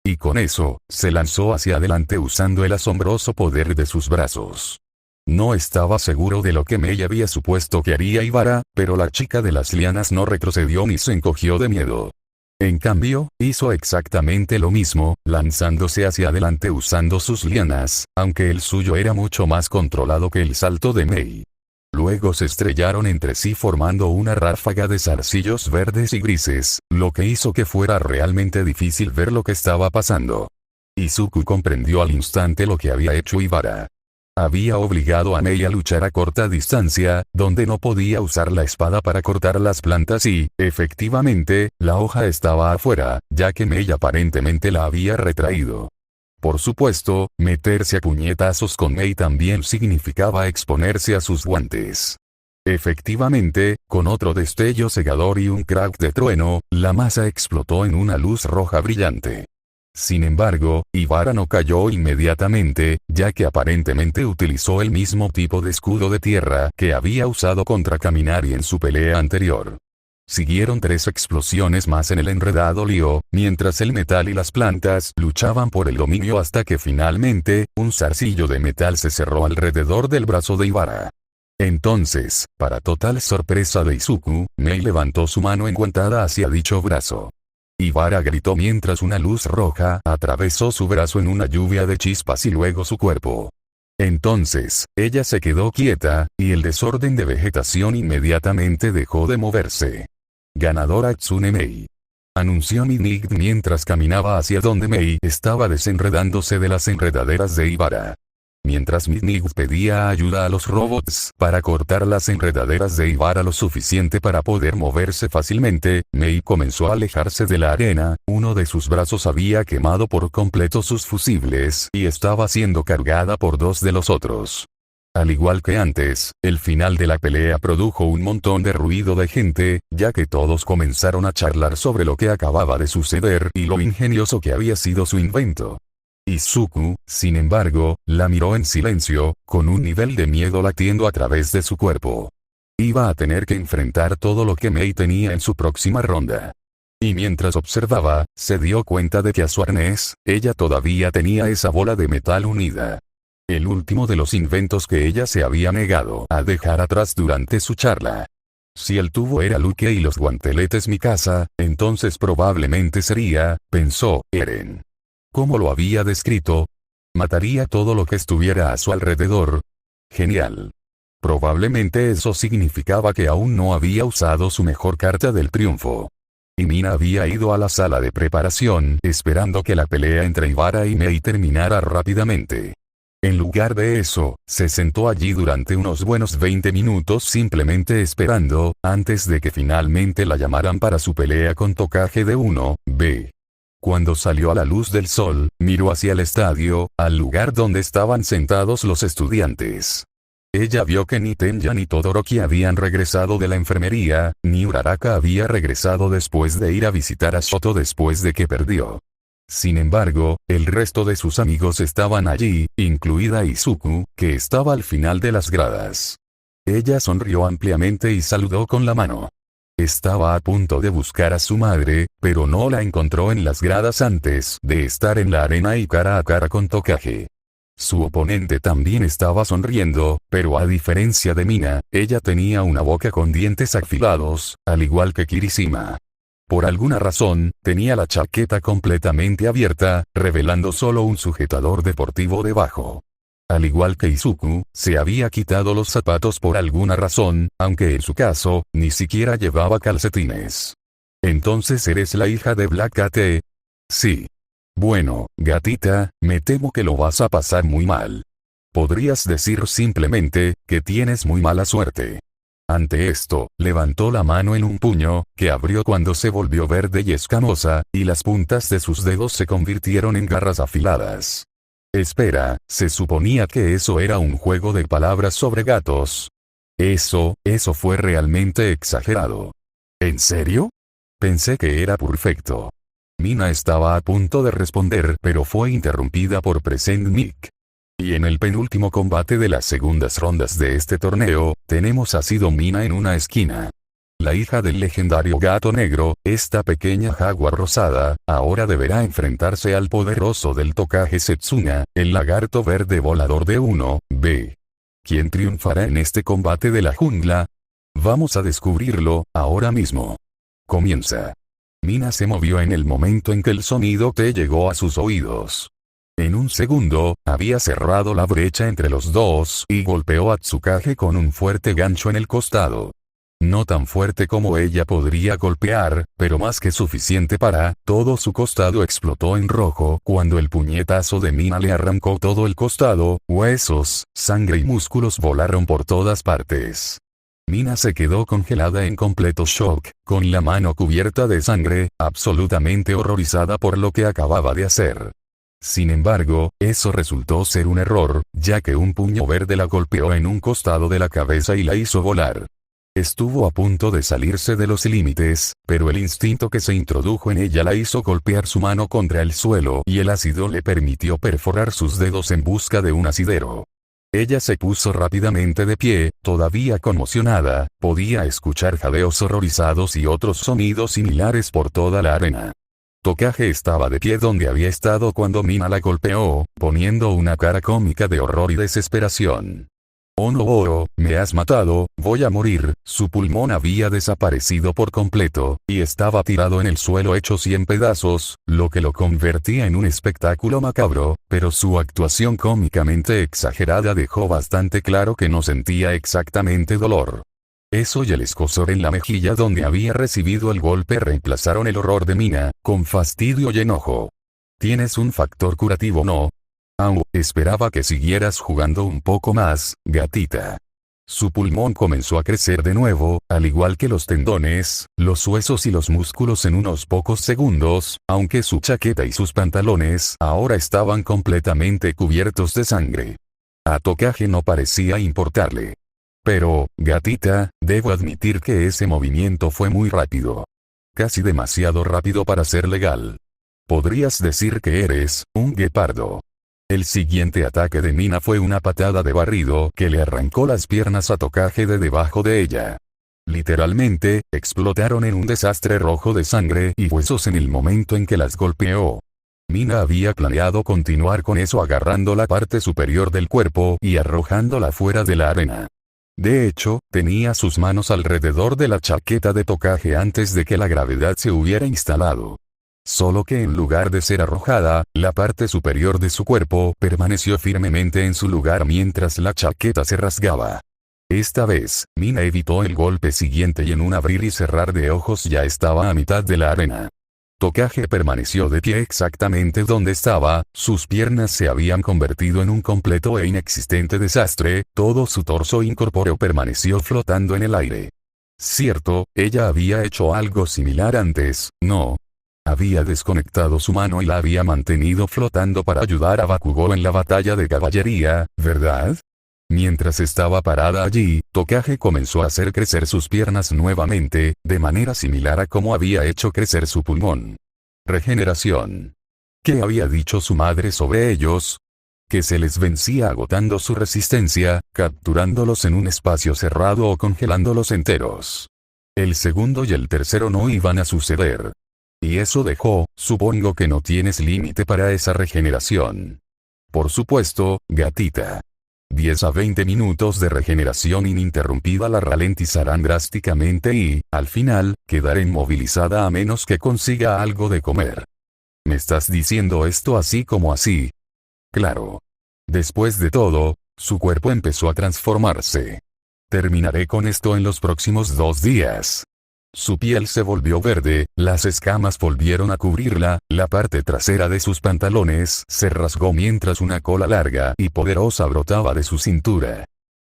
Y con eso, se lanzó hacia adelante usando el asombroso poder de sus brazos. No estaba seguro de lo que Mei había supuesto que haría Ibara, pero la chica de las lianas no retrocedió ni se encogió de miedo. En cambio, hizo exactamente lo mismo, lanzándose hacia adelante usando sus lianas, aunque el suyo era mucho más controlado que el salto de Mei. Luego se estrellaron entre sí formando una ráfaga de zarcillos verdes y grises, lo que hizo que fuera realmente difícil ver lo que estaba pasando. Izuku comprendió al instante lo que había hecho Ibara. Había obligado a Mei a luchar a corta distancia, donde no podía usar la espada para cortar las plantas y, efectivamente, la hoja estaba afuera, ya que Mei aparentemente la había retraído. Por supuesto, meterse a puñetazos con Mei también significaba exponerse a sus guantes. Efectivamente, con otro destello cegador y un crack de trueno, la masa explotó en una luz roja brillante. Sin embargo, Ibara no cayó inmediatamente, ya que aparentemente utilizó el mismo tipo de escudo de tierra que había usado contra Kaminari en su pelea anterior. Siguieron 3 explosiones más en el enredado lío, mientras el metal y las plantas luchaban por el dominio hasta que finalmente, un zarcillo de metal se cerró alrededor del brazo de Ibara. Entonces, para total sorpresa de Izuku, Mei levantó su mano enguantada hacia dicho brazo. Ibara gritó mientras una luz roja atravesó su brazo en una lluvia de chispas y luego su cuerpo. Entonces, ella se quedó quieta, y el desorden de vegetación inmediatamente dejó de moverse. Ganadora Tsune Mei, anunció Minig mientras caminaba hacia donde Mei estaba desenredándose de las enredaderas de Ibara. Mientras Minig pedía ayuda a los robots para cortar las enredaderas de Ibara lo suficiente para poder moverse fácilmente, Mei comenzó a alejarse de la arena, uno de sus brazos había quemado por completo sus fusibles y estaba siendo cargada por 2 de los otros. Al igual que antes, el final de la pelea produjo un montón de ruido de gente, ya que todos comenzaron a charlar sobre lo que acababa de suceder y lo ingenioso que había sido su invento. Izuku, sin embargo, la miró en silencio, con un nivel de miedo latiendo a través de su cuerpo. Iba a tener que enfrentar todo lo que Mei tenía en su próxima ronda. Y mientras observaba, se dio cuenta de que a su arnés, ella todavía tenía esa bola de metal unida. El último de los inventos que ella se había negado a dejar atrás durante su charla. Si el tubo era Luke y los guanteletes Mikasa, entonces probablemente sería, pensó, Eren. ¿Cómo lo había descrito? Mataría todo lo que estuviera a su alrededor. Genial. Probablemente eso significaba que aún no había usado su mejor carta del triunfo. Y Mina había ido a la sala de preparación esperando que la pelea entre Ibara y Mei terminara rápidamente. En lugar de eso, se sentó allí durante unos buenos 20 minutos simplemente esperando, antes de que finalmente la llamaran para su pelea con Tokage de 1B. Cuando salió a la luz del sol, miró hacia el estadio, al lugar donde estaban sentados los estudiantes. Ella vio que ni Tenya ni Todoroki habían regresado de la enfermería, ni Uraraka había regresado después de ir a visitar a Shoto después de que perdió. Sin embargo, el resto de sus amigos estaban allí, incluida Izuku, que estaba al final de las gradas. Ella sonrió ampliamente y saludó con la mano. Estaba a punto de buscar a su madre, pero no la encontró en las gradas antes de estar en la arena y cara a cara con Tokage. Su oponente también estaba sonriendo, pero a diferencia de Mina, ella tenía una boca con dientes afilados, al igual que Kirishima. Por alguna razón, tenía la chaqueta completamente abierta, revelando solo un sujetador deportivo debajo. Al igual que Izuku, se había quitado los zapatos por alguna razón, aunque en su caso, ni siquiera llevaba calcetines. ¿Entonces eres la hija de Black Cat? Sí. Bueno, gatita, me temo que lo vas a pasar muy mal. Podrías decir simplemente, que tienes muy mala suerte. Ante esto, levantó la mano en un puño, que abrió cuando se volvió verde y escamosa, y las puntas de sus dedos se convirtieron en garras afiladas. Espera, ¿se suponía que eso era un juego de palabras sobre gatos? Eso fue realmente exagerado. ¿En serio? Pensé que era perfecto. Mina estaba a punto de responder, pero fue interrumpida por Present Nick. Y en el penúltimo combate de las segundas rondas de este torneo, tenemos a Sido Mina en una esquina. La hija del legendario gato negro, esta pequeña jaguar rosada, ahora deberá enfrentarse al poderoso del Tokage Setsuna, el lagarto verde volador de 1B. ¿Quién triunfará en este combate de la jungla? Vamos a descubrirlo, ahora mismo. Comienza. Mina se movió en el momento en que el sonido te llegó a sus oídos. En un segundo, había cerrado la brecha entre los dos y golpeó a Tsukage con un fuerte gancho en el costado. No tan fuerte como ella podría golpear, pero más que suficiente para, todo su costado explotó en rojo cuando el puñetazo de Mina le arrancó todo el costado, huesos, sangre y músculos volaron por todas partes. Mina se quedó congelada en completo shock, con la mano cubierta de sangre, absolutamente horrorizada por lo que acababa de hacer. Sin embargo, eso resultó ser un error, ya que un puño verde la golpeó en un costado de la cabeza y la hizo volar. Estuvo a punto de salirse de los límites, pero el instinto que se introdujo en ella la hizo golpear su mano contra el suelo y el ácido le permitió perforar sus dedos en busca de un asidero. Ella se puso rápidamente de pie, todavía conmocionada, podía escuchar jadeos horrorizados y otros sonidos similares por toda la arena. Tokage estaba de pie donde había estado cuando Mina la golpeó, poniendo una cara cómica de horror y desesperación. Oh no, me has matado, voy a morir. Su pulmón había desaparecido por completo, y estaba tirado en el suelo hecho 100 pedazos, lo que lo convertía en un espectáculo macabro, pero su actuación cómicamente exagerada dejó bastante claro que no sentía exactamente dolor. Eso y el escozor en la mejilla donde había recibido el golpe reemplazaron el horror de Mina, con fastidio y enojo. Tienes un factor curativo, ¿no? Esperaba que siguieras jugando un poco más, gatita. Su pulmón comenzó a crecer de nuevo, al igual que los tendones, los huesos y los músculos en unos pocos segundos, aunque su chaqueta y sus pantalones ahora estaban completamente cubiertos de sangre. A Tokage no parecía importarle. Pero, gatita, debo admitir que ese movimiento fue muy rápido. Casi demasiado rápido para ser legal. Podrías decir que eres un guepardo. El siguiente ataque de Mina fue una patada de barrido que le arrancó las piernas a Tokage de debajo de ella. Literalmente, explotaron en un desastre rojo de sangre y huesos en el momento en que las golpeó. Mina había planeado continuar con eso agarrando la parte superior del cuerpo y arrojándola fuera de la arena. De hecho, tenía sus manos alrededor de la chaqueta de Tokage antes de que la gravedad se hubiera instalado. Solo que en lugar de ser arrojada, la parte superior de su cuerpo permaneció firmemente en su lugar mientras la chaqueta se rasgaba. Esta vez, Mina evitó el golpe siguiente y en un abrir y cerrar de ojos ya estaba a mitad de la arena. Tokage permaneció de pie exactamente donde estaba, sus piernas se habían convertido en un completo e inexistente desastre, todo su torso incorpóreo permaneció flotando en el aire. Cierto, ella había hecho algo similar antes, ¿no? Había desconectado su mano y la había mantenido flotando para ayudar a Bakugou en la batalla de caballería, ¿verdad? Mientras estaba parada allí, Tokage comenzó a hacer crecer sus piernas nuevamente, de manera similar a como había hecho crecer su pulmón. Regeneración. ¿Qué había dicho su madre sobre ellos? Que se les vencía agotando su resistencia, capturándolos en un espacio cerrado o congelándolos enteros. El segundo y el tercero no iban a suceder. Y eso dejó, supongo que no tienes límite para esa regeneración. Por supuesto, gatita. 10 a 20 minutos de regeneración ininterrumpida la ralentizarán drásticamente y, al final, quedará inmovilizada a menos que consiga algo de comer. ¿Me estás diciendo esto así como así? Claro. Después de todo, su cuerpo empezó a transformarse. Terminaré con esto en los próximos 2 días. Su piel se volvió verde, las escamas volvieron a cubrirla, la parte trasera de sus pantalones se rasgó mientras una cola larga y poderosa brotaba de su cintura.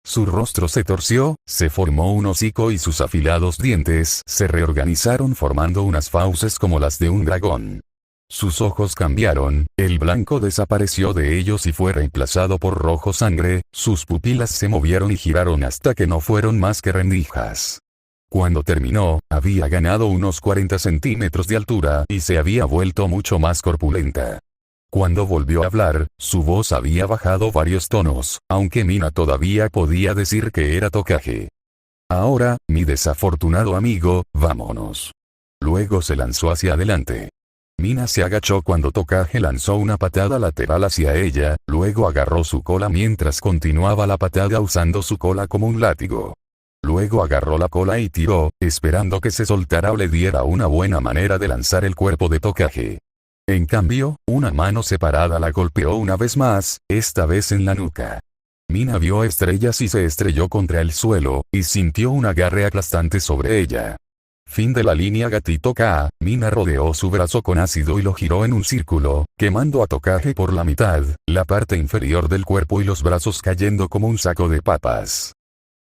Su rostro se torció, se formó un hocico y sus afilados dientes se reorganizaron formando unas fauces como las de un dragón. Sus ojos cambiaron, el blanco desapareció de ellos y fue reemplazado por rojo sangre, sus pupilas se movieron y giraron hasta que no fueron más que rendijas. Cuando terminó, había ganado unos 40 centímetros de altura y se había vuelto mucho más corpulenta. Cuando volvió a hablar, su voz había bajado varios tonos, aunque Mina todavía podía decir que era Tokage. Ahora, mi desafortunado amigo, vámonos. Luego se lanzó hacia adelante. Mina se agachó cuando Tokage lanzó una patada lateral hacia ella, luego agarró su cola mientras continuaba la patada usando su cola como un látigo. Luego agarró la cola y tiró, esperando que se soltara o le diera una buena manera de lanzar el cuerpo de Tokage. En cambio, una mano separada la golpeó una vez más, esta vez en la nuca. Mina vio estrellas y se estrelló contra el suelo, y sintió un agarre aplastante sobre ella. Fin de la línea gatito K. Mina rodeó su brazo con ácido y lo giró en un círculo, quemando a Tokage por la mitad, la parte inferior del cuerpo y los brazos cayendo como un saco de papas.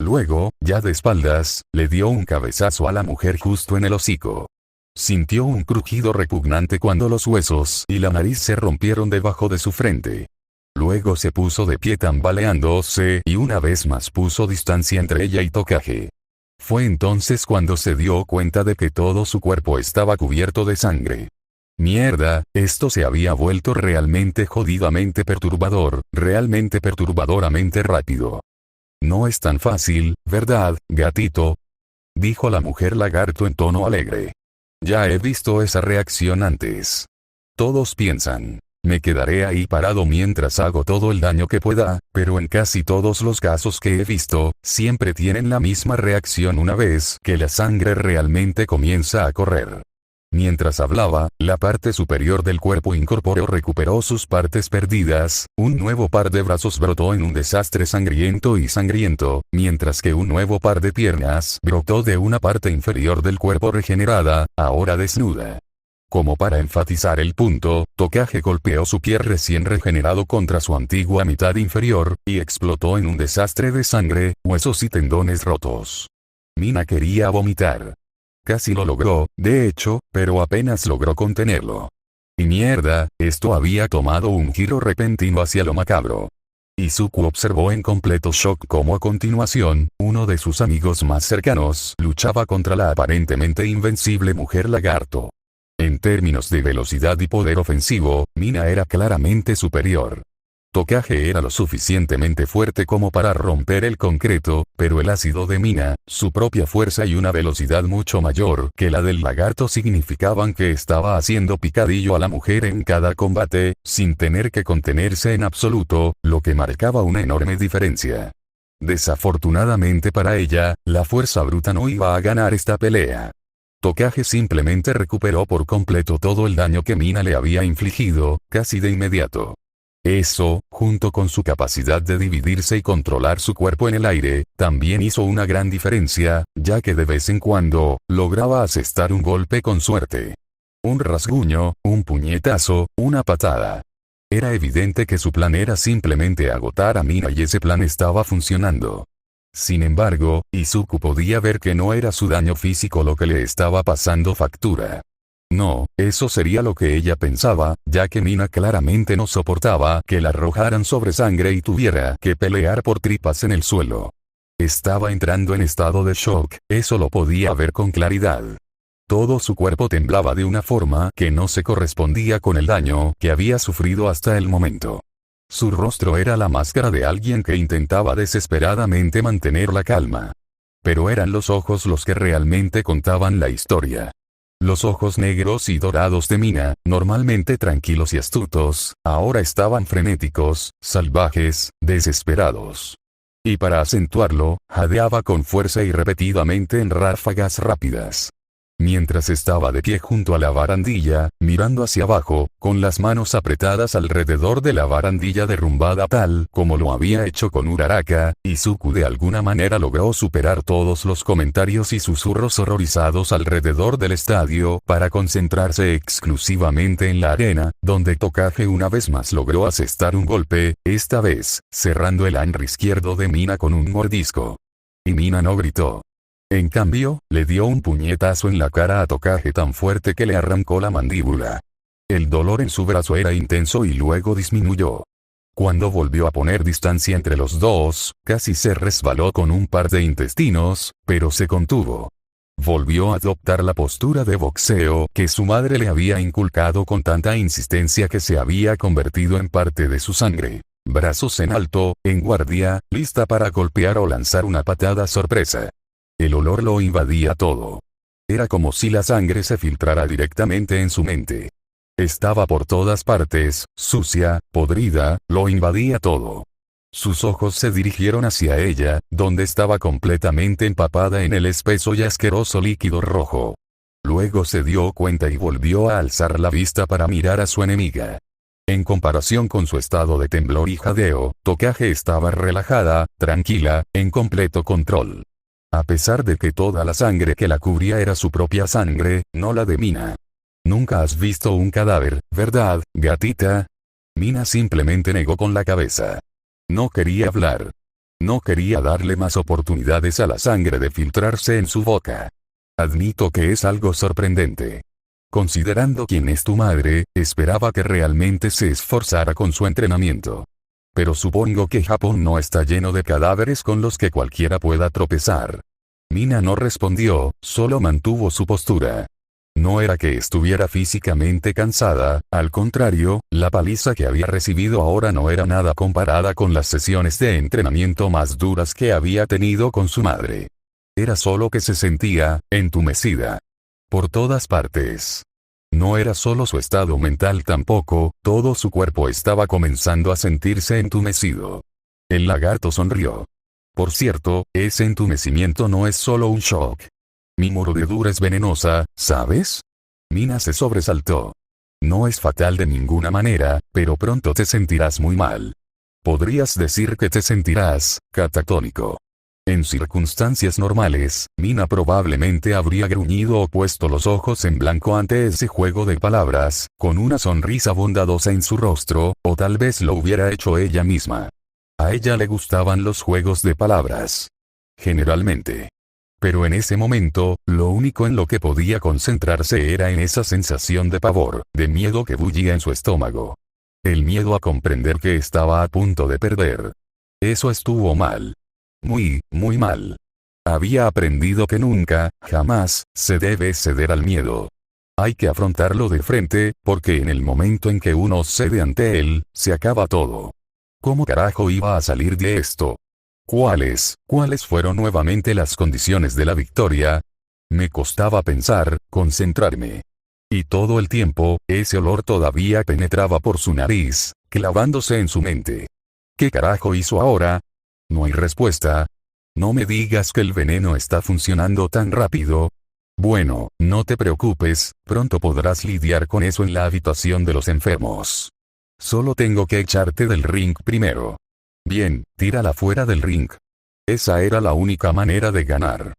Luego, ya de espaldas, le dio un cabezazo a la mujer justo en el hocico. Sintió un crujido repugnante cuando los huesos y la nariz se rompieron debajo de su frente. Luego se puso de pie tambaleándose y una vez más puso distancia entre ella y Tokage. Fue entonces cuando se dio cuenta de que todo su cuerpo estaba cubierto de sangre. Mierda, esto se había vuelto realmente jodidamente perturbador, realmente perturbadoramente rápido. No es tan fácil, ¿verdad, gatito? Dijo la mujer lagarto en tono alegre. Ya he visto esa reacción antes. Todos piensan, me quedaré ahí parado mientras hago todo el daño que pueda, pero en casi todos los casos que he visto, siempre tienen la misma reacción una vez que la sangre realmente comienza a correr. Mientras hablaba, la parte superior del cuerpo incorpóreo recuperó sus partes perdidas, un nuevo par de brazos brotó en un desastre sangriento, mientras que un nuevo par de piernas brotó de una parte inferior del cuerpo regenerada, ahora desnuda. Como para enfatizar el punto, Tokage golpeó su pie recién regenerado contra su antigua mitad inferior, y explotó en un desastre de sangre, huesos y tendones rotos. Mina quería vomitar. Casi lo logró, de hecho, pero apenas logró contenerlo. Y mierda, esto había tomado un giro repentino hacia lo macabro. Izuku observó en completo shock cómo a continuación, uno de sus amigos más cercanos luchaba contra la aparentemente invencible mujer lagarto. En términos de velocidad y poder ofensivo, Mina era claramente superior. Tokage era lo suficientemente fuerte como para romper el concreto, pero el ácido de Mina, su propia fuerza y una velocidad mucho mayor que la del lagarto significaban que estaba haciendo picadillo a la mujer en cada combate, sin tener que contenerse en absoluto, lo que marcaba una enorme diferencia. Desafortunadamente para ella, la fuerza bruta no iba a ganar esta pelea. Tokage simplemente recuperó por completo todo el daño que Mina le había infligido, casi de inmediato. Eso, junto con su capacidad de dividirse y controlar su cuerpo en el aire, también hizo una gran diferencia, ya que de vez en cuando, lograba asestar un golpe con suerte. Un rasguño, un puñetazo, una patada. Era evidente que su plan era simplemente agotar a Mina y ese plan estaba funcionando. Sin embargo, Izuku podía ver que no era su daño físico lo que le estaba pasando factura. No, eso sería lo que ella pensaba, ya que Mina claramente no soportaba que la arrojaran sobre sangre y tuviera que pelear por tripas en el suelo. Estaba entrando en estado de shock, eso lo podía ver con claridad. Todo su cuerpo temblaba de una forma que no se correspondía con el daño que había sufrido hasta el momento. Su rostro era la máscara de alguien que intentaba desesperadamente mantener la calma. Pero eran los ojos los que realmente contaban la historia. Los ojos negros y dorados de Mina, normalmente tranquilos y astutos, ahora estaban frenéticos, salvajes, desesperados. Y para acentuarlo, jadeaba con fuerza y repetidamente en ráfagas rápidas. Mientras estaba de pie junto a la barandilla, mirando hacia abajo, con las manos apretadas alrededor de la barandilla derrumbada tal como lo había hecho con Uraraka, Izuku de alguna manera logró superar todos los comentarios y susurros horrorizados alrededor del estadio para concentrarse exclusivamente en la arena, donde Tokage una vez más logró asestar un golpe, esta vez, cerrando el anri izquierdo de Mina con un mordisco. Y Mina no gritó. En cambio, le dio un puñetazo en la cara a Tokage tan fuerte que le arrancó la mandíbula. El dolor en su brazo era intenso y luego disminuyó. Cuando volvió a poner distancia entre los dos, casi se resbaló con un par de intestinos, pero se contuvo. Volvió a adoptar la postura de boxeo que su madre le había inculcado con tanta insistencia que se había convertido en parte de su sangre. Brazos en alto, en guardia, lista para golpear o lanzar una patada sorpresa. El olor lo invadía todo. Era como si la sangre se filtrara directamente en su mente. Estaba por todas partes, sucia, podrida, lo invadía todo. Sus ojos se dirigieron hacia ella, donde estaba completamente empapada en el espeso y asqueroso líquido rojo. Luego se dio cuenta y volvió a alzar la vista para mirar a su enemiga. En comparación con su estado de temblor y jadeo, Tokage estaba relajada, tranquila, en completo control. A pesar de que toda la sangre que la cubría era su propia sangre, no la de Mina. Nunca has visto un cadáver, ¿verdad, gatita? Mina simplemente negó con la cabeza. No quería hablar. No quería darle más oportunidades a la sangre de filtrarse en su boca. Admito que es algo sorprendente. Considerando quién es tu madre, esperaba que realmente se esforzara con su entrenamiento. Pero supongo que Japón no está lleno de cadáveres con los que cualquiera pueda tropezar. Mina no respondió, solo mantuvo su postura. No era que estuviera físicamente cansada, al contrario, la paliza que había recibido ahora no era nada comparada con las sesiones de entrenamiento más duras que había tenido con su madre. Era solo que se sentía entumecida. Por todas partes. No era solo su estado mental tampoco, todo su cuerpo estaba comenzando a sentirse entumecido. El lagarto sonrió. Por cierto, ese entumecimiento no es solo un shock. Mi mordedura es venenosa, ¿sabes? Mina se sobresaltó. No es fatal de ninguna manera, pero pronto te sentirás muy mal. Podrías decir que te sentirás catatónico. En circunstancias normales, Mina probablemente habría gruñido o puesto los ojos en blanco ante ese juego de palabras, con una sonrisa bondadosa en su rostro, o tal vez lo hubiera hecho ella misma. A ella le gustaban los juegos de palabras. Generalmente. Pero en ese momento, lo único en lo que podía concentrarse era en esa sensación de pavor, de miedo que bullía en su estómago. El miedo a comprender que estaba a punto de perder. Eso estuvo mal. Muy, muy mal. Había aprendido que nunca, jamás, se debe ceder al miedo. Hay que afrontarlo de frente, porque en el momento en que uno cede ante él, se acaba todo. ¿Cómo carajo iba a salir de esto? ¿Cuáles fueron nuevamente las condiciones de la victoria? Me costaba pensar, concentrarme. Y todo el tiempo, ese olor todavía penetraba por su nariz, clavándose en su mente. ¿Qué carajo hizo ahora? No hay respuesta. No me digas que el veneno está funcionando tan rápido. Bueno, no te preocupes, pronto podrás lidiar con eso en la habitación de los enfermos. Solo tengo que echarte del ring primero. Bien, tírala fuera del ring. Esa era la única manera de ganar.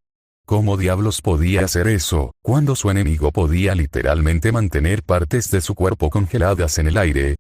¿Cómo diablos podía hacer eso, cuando su enemigo podía literalmente mantener partes de su cuerpo congeladas en el aire?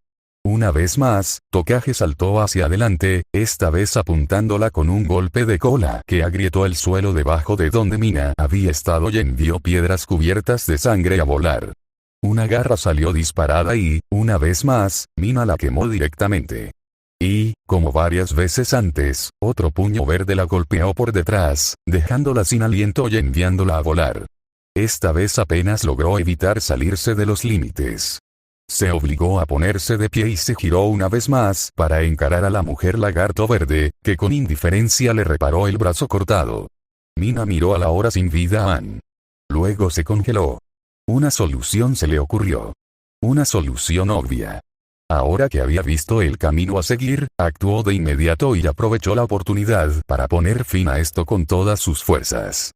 Una vez más, Tokage saltó hacia adelante, esta vez apuntándola con un golpe de cola que agrietó el suelo debajo de donde Mina había estado y envió piedras cubiertas de sangre a volar. Una garra salió disparada y, una vez más, Mina la quemó directamente. Y, como varias veces antes, otro puño verde la golpeó por detrás, dejándola sin aliento y enviándola a volar. Esta vez apenas logró evitar salirse de los límites. Se obligó a ponerse de pie y se giró una vez más para encarar a la mujer lagarto verde, que con indiferencia le reparó el brazo cortado. Mina miró a la ahora sin vida a Ann. Luego se congeló. Una solución se le ocurrió. Una solución obvia. Ahora que había visto el camino a seguir, actuó de inmediato y aprovechó la oportunidad para poner fin a esto con todas sus fuerzas.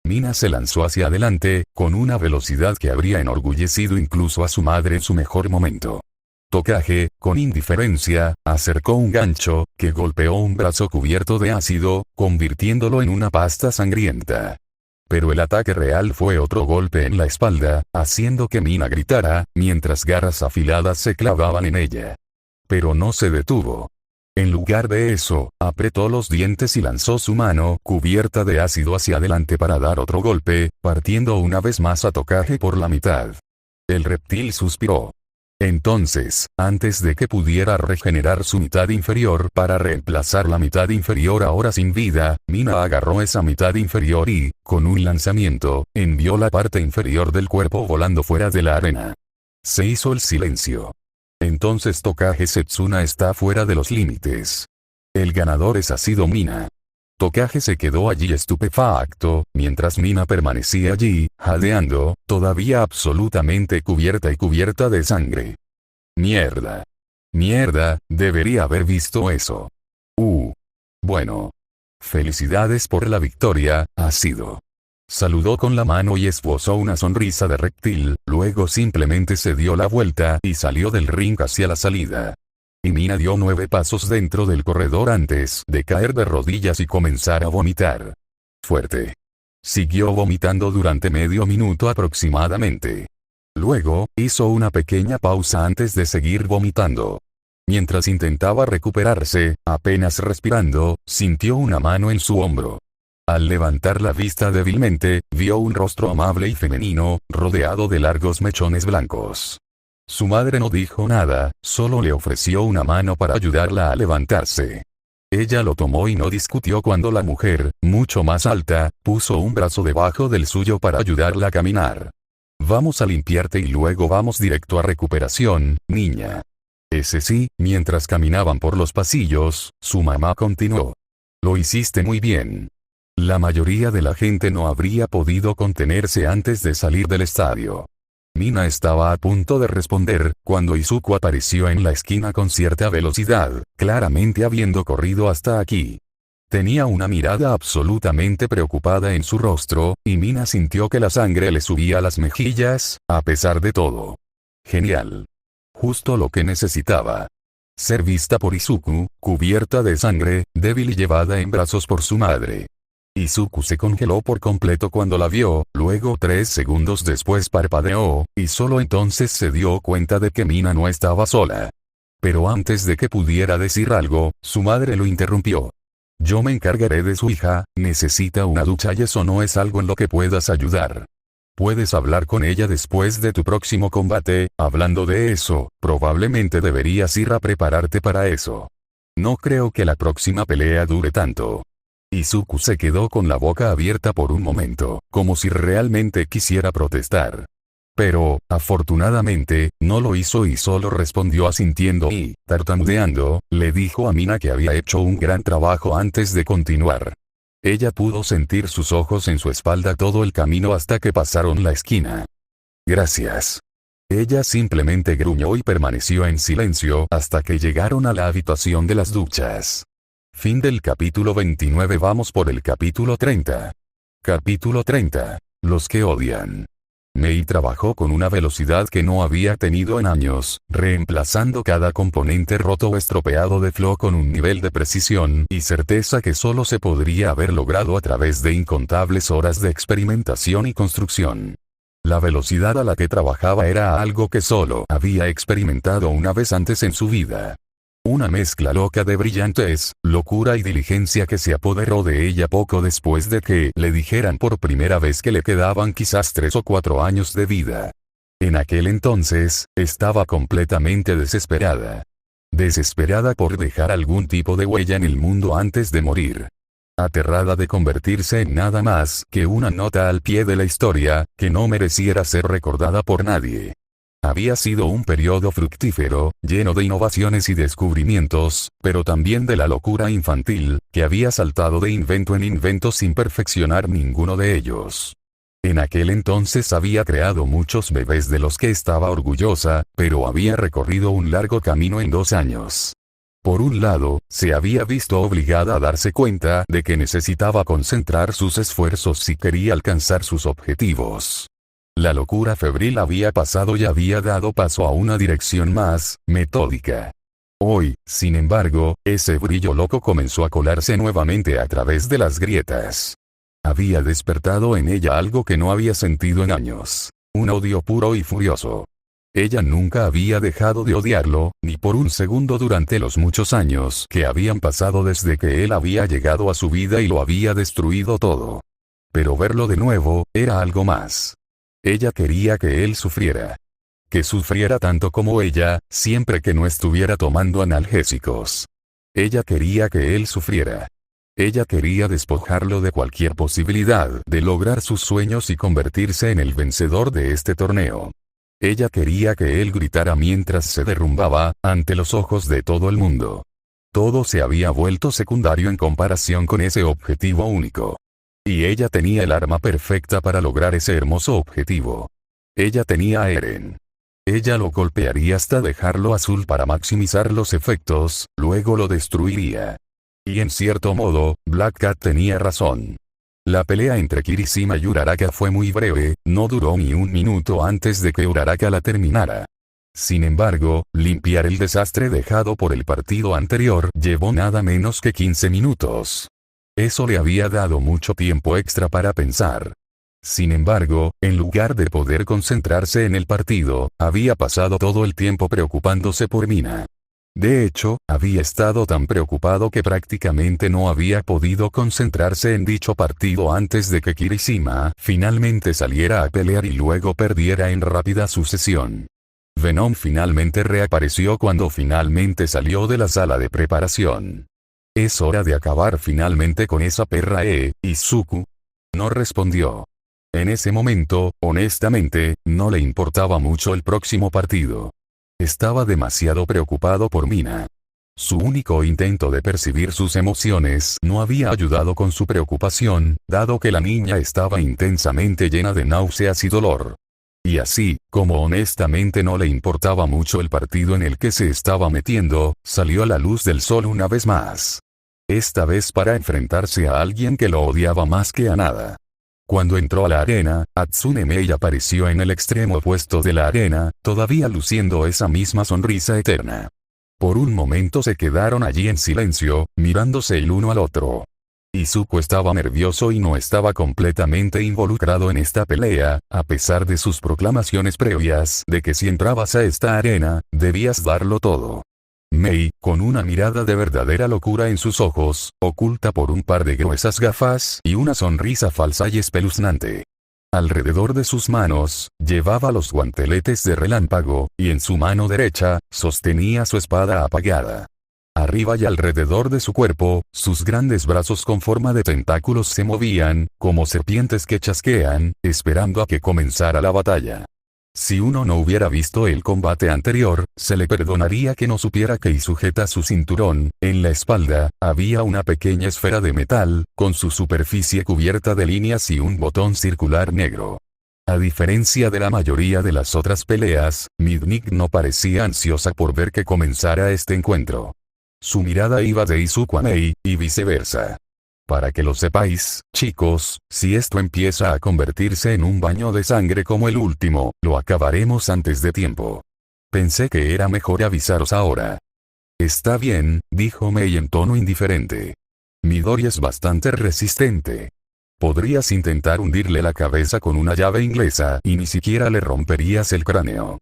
Mina se lanzó hacia adelante, con una velocidad que habría enorgullecido incluso a su madre en su mejor momento. Tokage, con indiferencia, acercó un gancho, que golpeó un brazo cubierto de ácido, convirtiéndolo en una pasta sangrienta. Pero el ataque real fue otro golpe en la espalda, haciendo que Mina gritara, mientras garras afiladas se clavaban en ella. Pero no se detuvo. En lugar de eso, apretó los dientes y lanzó su mano cubierta de ácido hacia adelante para dar otro golpe, partiendo una vez más a Tokage por la mitad. El reptil suspiró. Entonces, antes de que pudiera regenerar su mitad inferior para reemplazar la mitad inferior ahora sin vida, Mina agarró esa mitad inferior y, con un lanzamiento, envió la parte inferior del cuerpo volando fuera de la arena. Se hizo el silencio. Entonces Tokage Setsuna está fuera de los límites. El ganador ha sido Mina. Tokage se quedó allí estupefacto, mientras Mina permanecía allí, jadeando, todavía absolutamente cubierta de sangre. Mierda. Mierda, debería haber visto eso. Bueno. Felicidades por la victoria, ha sido. Saludó con la mano y esbozó una sonrisa de reptil, luego simplemente se dio la vuelta y salió del ring hacia la salida. Y Mina dio 9 pasos dentro del corredor antes de caer de rodillas y comenzar a vomitar. Fuerte. Siguió vomitando durante medio minuto aproximadamente. Luego, hizo una pequeña pausa antes de seguir vomitando. Mientras intentaba recuperarse, apenas respirando, sintió una mano en su hombro. Al levantar la vista débilmente, vio un rostro amable y femenino, rodeado de largos mechones blancos. Su madre no dijo nada, solo le ofreció una mano para ayudarla a levantarse. Ella lo tomó y no discutió cuando la mujer, mucho más alta, puso un brazo debajo del suyo para ayudarla a caminar. Vamos a limpiarte y luego vamos directo a recuperación, niña. Ese sí, mientras caminaban por los pasillos, su mamá continuó. Lo hiciste muy bien. La mayoría de la gente no habría podido contenerse antes de salir del estadio. Mina estaba a punto de responder, cuando Izuku apareció en la esquina con cierta velocidad, claramente habiendo corrido hasta aquí. Tenía una mirada absolutamente preocupada en su rostro, y Mina sintió que la sangre le subía a las mejillas, a pesar de todo. Genial. Justo lo que necesitaba. Ser vista por Izuku, cubierta de sangre, débil y llevada en brazos por su madre. Izuku se congeló por completo cuando la vio, luego 3 segundos después parpadeó, y solo entonces se dio cuenta de que Mina no estaba sola. Pero antes de que pudiera decir algo, su madre lo interrumpió. Yo me encargaré de su hija, necesita una ducha y eso no es algo en lo que puedas ayudar. Puedes hablar con ella después de tu próximo combate, hablando de eso, probablemente deberías ir a prepararte para eso. No creo que la próxima pelea dure tanto. Izuku se quedó con la boca abierta por un momento, como si realmente quisiera protestar. Pero, afortunadamente, no lo hizo y solo respondió asintiendo y, tartamudeando, le dijo a Mina que había hecho un gran trabajo antes de continuar. Ella pudo sentir sus ojos en su espalda todo el camino hasta que pasaron la esquina. Gracias. Ella simplemente gruñó y permaneció en silencio hasta que llegaron a la habitación de las duchas. Fin del capítulo 29. Vamos por el capítulo 30. Capítulo 30. Los que odian. Mei trabajó con una velocidad que no había tenido en años, reemplazando cada componente roto o estropeado de Flow con un nivel de precisión y certeza que solo se podría haber logrado a través de incontables horas de experimentación y construcción. La velocidad a la que trabajaba era algo que solo había experimentado una vez antes en su vida. Una mezcla loca de brillantez, locura y diligencia que se apoderó de ella poco después de que le dijeran por primera vez que le quedaban quizás 3 o 4 años de vida. En aquel entonces, estaba completamente desesperada. Desesperada por dejar algún tipo de huella en el mundo antes de morir. Aterrada de convertirse en nada más que una nota al pie de la historia, que no mereciera ser recordada por nadie. Había sido un periodo fructífero, lleno de innovaciones y descubrimientos, pero también de la locura infantil, que había saltado de invento en invento sin perfeccionar ninguno de ellos. En aquel entonces había creado muchos bebés de los que estaba orgullosa, pero había recorrido un largo camino en 2 años. Por un lado, se había visto obligada a darse cuenta de que necesitaba concentrar sus esfuerzos si quería alcanzar sus objetivos. La locura febril había pasado y había dado paso a una dirección más metódica. Hoy, sin embargo, ese brillo loco comenzó a colarse nuevamente a través de las grietas. Había despertado en ella algo que no había sentido en años. Un odio puro y furioso. Ella nunca había dejado de odiarlo, ni por un segundo durante los muchos años que habían pasado desde que él había llegado a su vida y lo había destruido todo. Pero verlo de nuevo, era algo más. Ella quería que él sufriera. Que sufriera tanto como ella, siempre que no estuviera tomando analgésicos. Ella quería que él sufriera. Ella quería despojarlo de cualquier posibilidad de lograr sus sueños y convertirse en el vencedor de este torneo. Ella quería que él gritara mientras se derrumbaba, ante los ojos de todo el mundo. Todo se había vuelto secundario en comparación con ese objetivo único. Y ella tenía el arma perfecta para lograr ese hermoso objetivo. Ella tenía a Eren. Ella lo golpearía hasta dejarlo azul para maximizar los efectos, luego lo destruiría. Y en cierto modo, Black Cat tenía razón. La pelea entre Kirishima y Uraraka fue muy breve, no duró ni un minuto antes de que Uraraka la terminara. Sin embargo, limpiar el desastre dejado por el partido anterior llevó nada menos que 15 minutos. Eso le había dado mucho tiempo extra para pensar. Sin embargo, en lugar de poder concentrarse en el partido, había pasado todo el tiempo preocupándose por Mina. De hecho, había estado tan preocupado que prácticamente no había podido concentrarse en dicho partido antes de que Kirishima finalmente saliera a pelear y luego perdiera en rápida sucesión. Venom finalmente reapareció cuando finalmente salió de la sala de preparación. «Es hora de acabar finalmente con esa perra, Izuku». No respondió. En ese momento, honestamente, no le importaba mucho el próximo partido. Estaba demasiado preocupado por Mina. Su único intento de percibir sus emociones no había ayudado con su preocupación, dado que la niña estaba intensamente llena de náuseas y dolor. Y así, como honestamente no le importaba mucho el partido en el que se estaba metiendo, salió a la luz del sol una vez más. Esta vez para enfrentarse a alguien que lo odiaba más que a nada. Cuando entró a la arena, Hatsune Miei apareció en el extremo opuesto de la arena, todavía luciendo esa misma sonrisa eterna. Por un momento se quedaron allí en silencio, mirándose el uno al otro. Izuku estaba nervioso y no estaba completamente involucrado en esta pelea, a pesar de sus proclamaciones previas de que si entrabas a esta arena, debías darlo todo. Mei, con una mirada de verdadera locura en sus ojos, oculta por un par de gruesas gafas y una sonrisa falsa y espeluznante. Alrededor de sus manos, llevaba los guanteletes de relámpago, y en su mano derecha, sostenía su espada apagada. Arriba y alrededor de su cuerpo, sus grandes brazos con forma de tentáculos se movían, como serpientes que chasquean, esperando a que comenzara la batalla. Si uno no hubiera visto el combate anterior, se le perdonaría que no supiera que y sujeta su cinturón, en la espalda, había una pequeña esfera de metal, con su superficie cubierta de líneas y un botón circular negro. A diferencia de la mayoría de las otras peleas, Midnight no parecía ansiosa por ver que comenzara este encuentro. Su mirada iba de Izuku a Mei, y viceversa. Para que lo sepáis, chicos, si esto empieza a convertirse en un baño de sangre como el último, lo acabaremos antes de tiempo. Pensé que era mejor avisaros ahora. Está bien, dijo Mei en tono indiferente. Midori es bastante resistente. Podrías intentar hundirle la cabeza con una llave inglesa y ni siquiera le romperías el cráneo.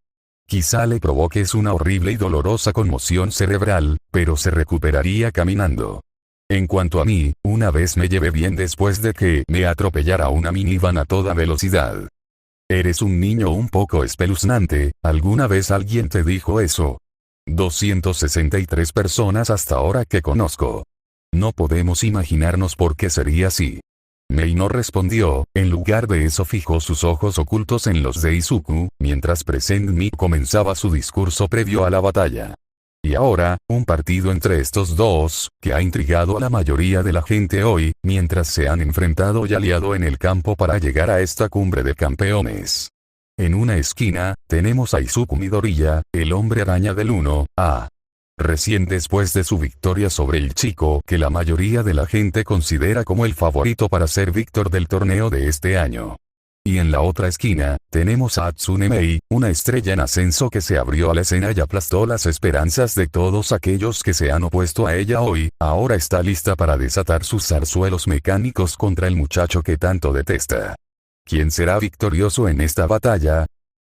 Quizá le provoques una horrible y dolorosa conmoción cerebral, pero se recuperaría caminando. En cuanto a mí, una vez me llevé bien después de que me atropellara una minivan a toda velocidad. Eres un niño un poco espeluznante, ¿alguna vez alguien te dijo eso? 263 personas hasta ahora que conozco. No podemos imaginarnos por qué sería así. Mei no respondió, en lugar de eso fijó sus ojos ocultos en los de Izuku, mientras Present Me comenzaba su discurso previo a la batalla. Y ahora, un partido entre estos dos, que ha intrigado a la mayoría de la gente hoy, mientras se han enfrentado y aliado en el campo para llegar a esta cumbre de campeones. En una esquina, tenemos a Izuku Midoriya, el hombre araña del 1A. Recién después de su victoria sobre el chico que la mayoría de la gente considera como el favorito para ser Víctor del torneo de este año. Y en la otra esquina, tenemos a Hatsune Miei, una estrella en ascenso que se abrió a la escena y aplastó las esperanzas de todos aquellos que se han opuesto a ella hoy. Ahora está lista para desatar sus zarzuelos mecánicos contra el muchacho que tanto detesta. ¿Quién será victorioso en esta batalla?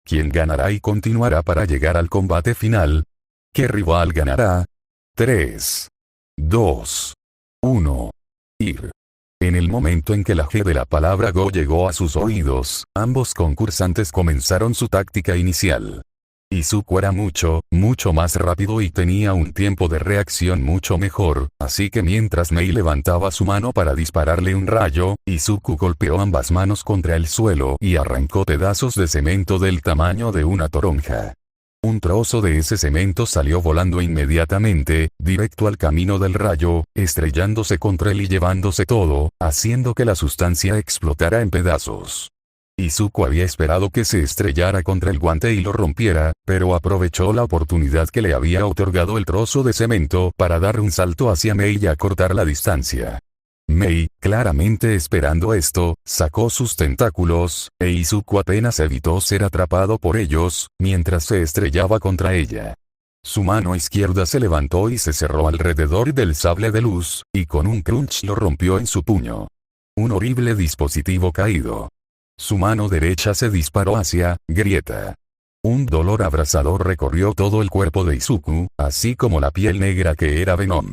¿Quién ganará y continuará para llegar al combate final? ¿Qué rival ganará? 3, 2, 1. Ir. En el momento en que la G de la palabra Go llegó a sus oídos, ambos concursantes comenzaron su táctica inicial. Izuku era mucho más rápido y tenía un tiempo de reacción mucho mejor, así que mientras Mei levantaba su mano para dispararle un rayo, Izuku golpeó ambas manos contra el suelo y arrancó pedazos de cemento del tamaño de una toronja. Un trozo de ese cemento salió volando inmediatamente, directo al camino del rayo, estrellándose contra él y llevándose todo, haciendo que la sustancia explotara en pedazos. Izuku había esperado que se estrellara contra el guante y lo rompiera, pero aprovechó la oportunidad que le había otorgado el trozo de cemento para dar un salto hacia Mei y acortar la distancia. Mei, claramente esperando esto, sacó sus tentáculos, e Izuku apenas evitó ser atrapado por ellos, mientras se estrellaba contra ella. Su mano izquierda se levantó y se cerró alrededor del sable de luz, y con un crunch lo rompió en su puño. Un horrible dispositivo caído. Su mano derecha se disparó hacia Grieta. Un dolor abrasador recorrió todo el cuerpo de Izuku, así como la piel negra que era Venom.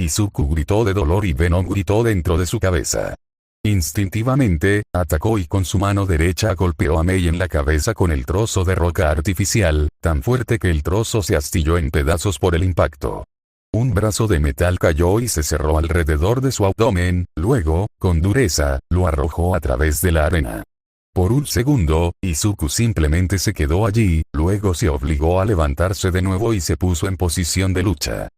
Izuku gritó de dolor y Venom gritó dentro de su cabeza. Instintivamente, atacó y con su mano derecha golpeó a Mei en la cabeza con el trozo de roca artificial, tan fuerte que el trozo se astilló en pedazos por el impacto. Un brazo de metal cayó y se cerró alrededor de su abdomen, luego, con dureza, lo arrojó a través de la arena. Por un segundo, Izuku simplemente se quedó allí, luego se obligó a levantarse de nuevo y se puso en posición de lucha.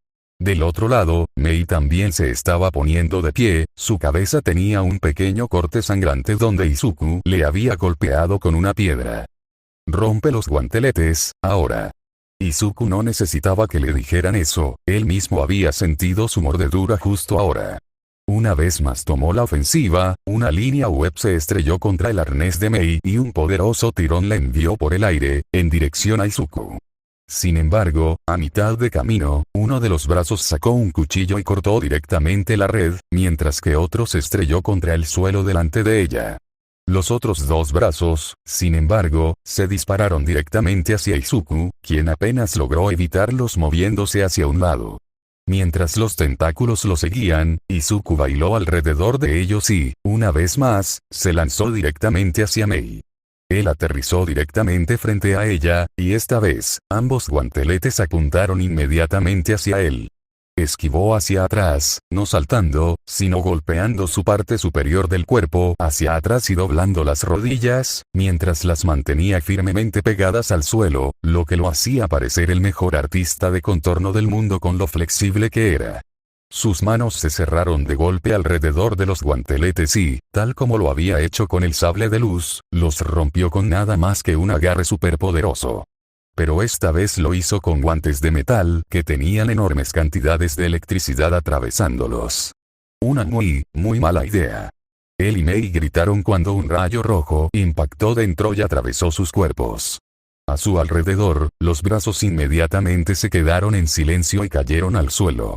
Del otro lado, Mei también se estaba poniendo de pie, su cabeza tenía un pequeño corte sangrante donde Izuku le había golpeado con una piedra. Rompe los guanteletes, ahora. Izuku no necesitaba que le dijeran eso, él mismo había sentido su mordedura justo ahora. Una vez más tomó la ofensiva, una línea web se estrelló contra el arnés de Mei y un poderoso tirón la envió por el aire, en dirección a Izuku. Sin embargo, a mitad de camino, uno de los brazos sacó un cuchillo y cortó directamente la red, mientras que otro se estrelló contra el suelo delante de ella. Los otros dos brazos, sin embargo, se dispararon directamente hacia Izuku, quien apenas logró evitarlos moviéndose hacia un lado. Mientras los tentáculos lo seguían, Izuku bailó alrededor de ellos y, una vez más, se lanzó directamente hacia Mei. Él aterrizó directamente frente a ella, y esta vez, ambos guanteletes apuntaron inmediatamente hacia él. Esquivó hacia atrás, no saltando, sino golpeando su parte superior del cuerpo hacia atrás y doblando las rodillas, mientras las mantenía firmemente pegadas al suelo, lo que lo hacía parecer el mejor artista de contorno del mundo con lo flexible que era. Sus manos se cerraron de golpe alrededor de los guanteletes y, tal como lo había hecho con el sable de luz, los rompió con nada más que un agarre superpoderoso. Pero esta vez lo hizo con guantes de metal que tenían enormes cantidades de electricidad atravesándolos. Una muy mala idea. Él y Mei gritaron cuando un rayo rojo impactó dentro y atravesó sus cuerpos. A su alrededor, los brazos inmediatamente se quedaron en silencio y cayeron al suelo.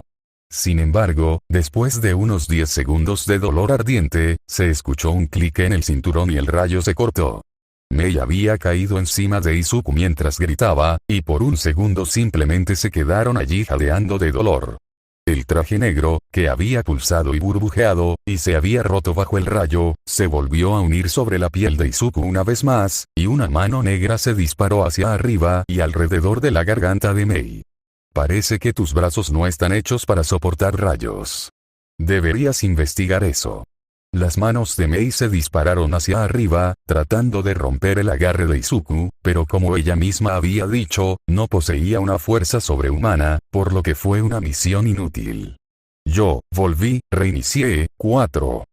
Sin embargo, después de unos 10 segundos de dolor ardiente, se escuchó un clic en el cinturón y el rayo se cortó. Mei había caído encima de Izuku mientras gritaba, y por un segundo simplemente se quedaron allí jadeando de dolor. El traje negro, que había pulsado y burbujeado, y se había roto bajo el rayo, se volvió a unir sobre la piel de Izuku una vez más, y una mano negra se disparó hacia arriba y alrededor de la garganta de Mei. Parece que tus brazos no están hechos para soportar rayos. Deberías investigar eso. Las manos de Mei se dispararon hacia arriba, tratando de romper el agarre de Izuku, pero como ella misma había dicho, no poseía una fuerza sobrehumana, por lo que fue una misión inútil. Yo, volví, reinicié, 4.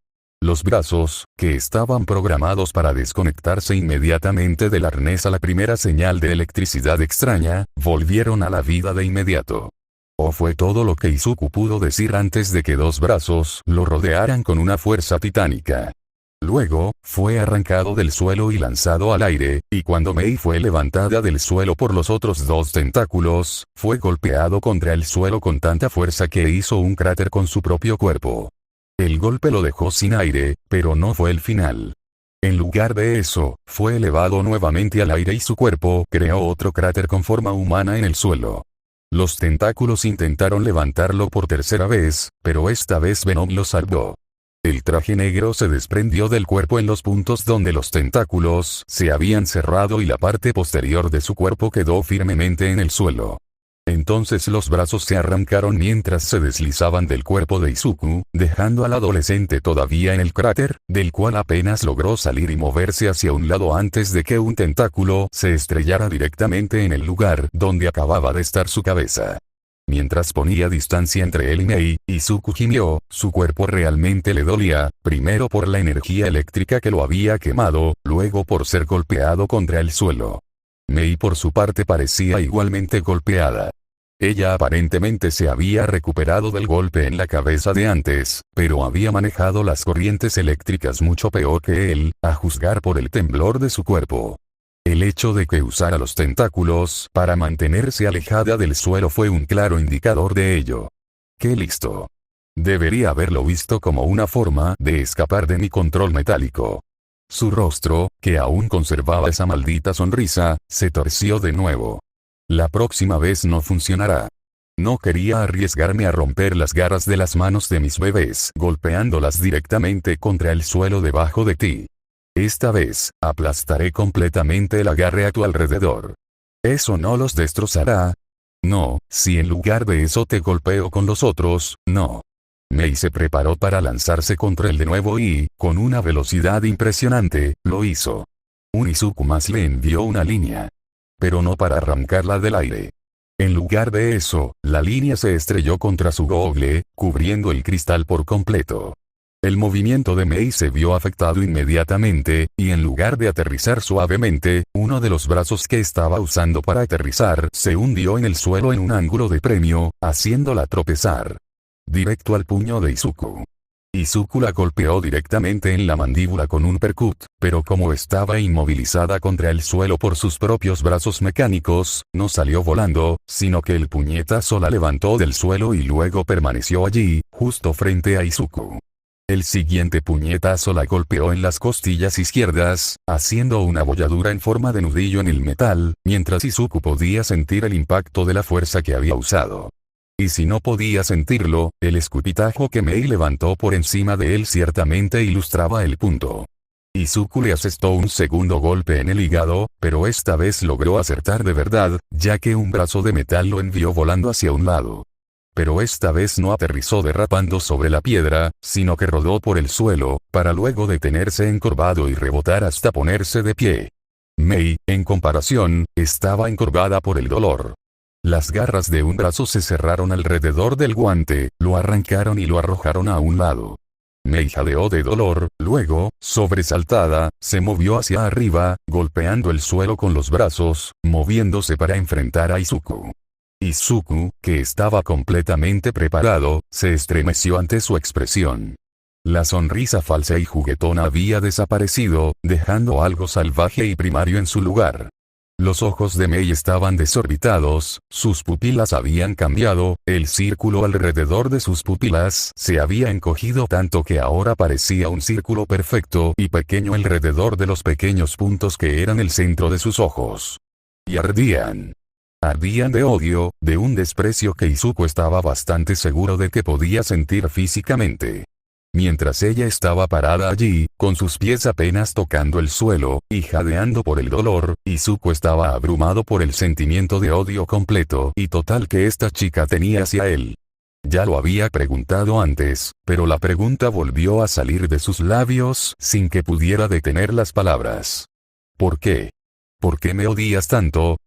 Los brazos, que estaban programados para desconectarse inmediatamente del arnés a la primera señal de electricidad extraña, volvieron a la vida de inmediato. O fue todo lo que Izuku pudo decir antes de que dos brazos lo rodearan con una fuerza titánica. Luego, fue arrancado del suelo y lanzado al aire, y cuando Mei fue levantada del suelo por los otros dos tentáculos, fue golpeado contra el suelo con tanta fuerza que hizo un cráter con su propio cuerpo. El golpe lo dejó sin aire, pero no fue el final. En lugar de eso, fue elevado nuevamente al aire y su cuerpo creó otro cráter con forma humana en el suelo. Los tentáculos intentaron levantarlo por tercera vez, pero esta vez Venom lo salvó. El traje negro se desprendió del cuerpo en los puntos donde los tentáculos se habían cerrado y la parte posterior de su cuerpo quedó firmemente en el suelo. Entonces los brazos se arrancaron mientras se deslizaban del cuerpo de Izuku, dejando al adolescente todavía en el cráter, del cual apenas logró salir y moverse hacia un lado antes de que un tentáculo se estrellara directamente en el lugar donde acababa de estar su cabeza. Mientras ponía distancia entre él y Mei, Izuku gimió, su cuerpo realmente le dolía, primero por la energía eléctrica que lo había quemado, luego por ser golpeado contra el suelo. Mei por su parte parecía igualmente golpeada. Ella aparentemente se había recuperado del golpe en la cabeza de antes, pero había manejado las corrientes eléctricas mucho peor que él, a juzgar por el temblor de su cuerpo. El hecho de que usara los tentáculos para mantenerse alejada del suelo fue un claro indicador de ello. ¡Qué listo! Debería haberlo visto como una forma de escapar de mi control metálico. Su rostro, que aún conservaba esa maldita sonrisa, se torció de nuevo. La próxima vez no funcionará. No quería arriesgarme a romper las garras de las manos de mis bebés golpeándolas directamente contra el suelo debajo de ti. Esta vez, aplastaré completamente el agarre a tu alrededor. ¿Eso no los destrozará? No, si en lugar de eso te golpeo con los otros, no. Mei se preparó para lanzarse contra él de nuevo y, con una velocidad impresionante, lo hizo. Un Izuku más le envió una línea. Pero no para arrancarla del aire. En lugar de eso, la línea se estrelló contra su gogle, cubriendo el cristal por completo. El movimiento de Mei se vio afectado inmediatamente, y en lugar de aterrizar suavemente, uno de los brazos que estaba usando para aterrizar se hundió en el suelo en un ángulo de premio, haciéndola tropezar. Directo al puño de Izuku. Izuku la golpeó directamente en la mandíbula con un percut, pero como estaba inmovilizada contra el suelo por sus propios brazos mecánicos, no salió volando, sino que el puñetazo la levantó del suelo y luego permaneció allí, justo frente a Izuku. El siguiente puñetazo la golpeó en las costillas izquierdas, haciendo una bolladura en forma de nudillo en el metal, mientras Izuku podía sentir el impacto de la fuerza que había usado. Y si no podía sentirlo, el escupitajo que Mei levantó por encima de él ciertamente ilustraba el punto. Izuku le asestó un segundo golpe en el hígado, pero esta vez logró acertar de verdad, ya que un brazo de metal lo envió volando hacia un lado. Pero esta vez no aterrizó derrapando sobre la piedra, sino que rodó por el suelo, para luego detenerse encorvado y rebotar hasta ponerse de pie. Mei, en comparación, estaba encorvada por el dolor. Las garras de un brazo se cerraron alrededor del guante, lo arrancaron y lo arrojaron a un lado. Mei jadeó de dolor, luego, sobresaltada, se movió hacia arriba, golpeando el suelo con los brazos, moviéndose para enfrentar a Izuku. Izuku, que estaba completamente preparado, se estremeció ante su expresión. La sonrisa falsa y juguetona había desaparecido, dejando algo salvaje y primario en su lugar. Los ojos de Mei estaban desorbitados, sus pupilas habían cambiado, el círculo alrededor de sus pupilas se había encogido tanto que ahora parecía un círculo perfecto y pequeño alrededor de los pequeños puntos que eran el centro de sus ojos. Y ardían. Ardían de odio, de un desprecio que Izuku estaba bastante seguro de que podía sentir físicamente. Mientras ella estaba parada allí, con sus pies apenas tocando el suelo, y jadeando por el dolor, Izuku estaba abrumado por el sentimiento de odio completo y total que esta chica tenía hacia él. Ya lo había preguntado antes, pero la pregunta volvió a salir de sus labios sin que pudiera detener las palabras. ¿Por qué? ¿Por qué me odias tanto?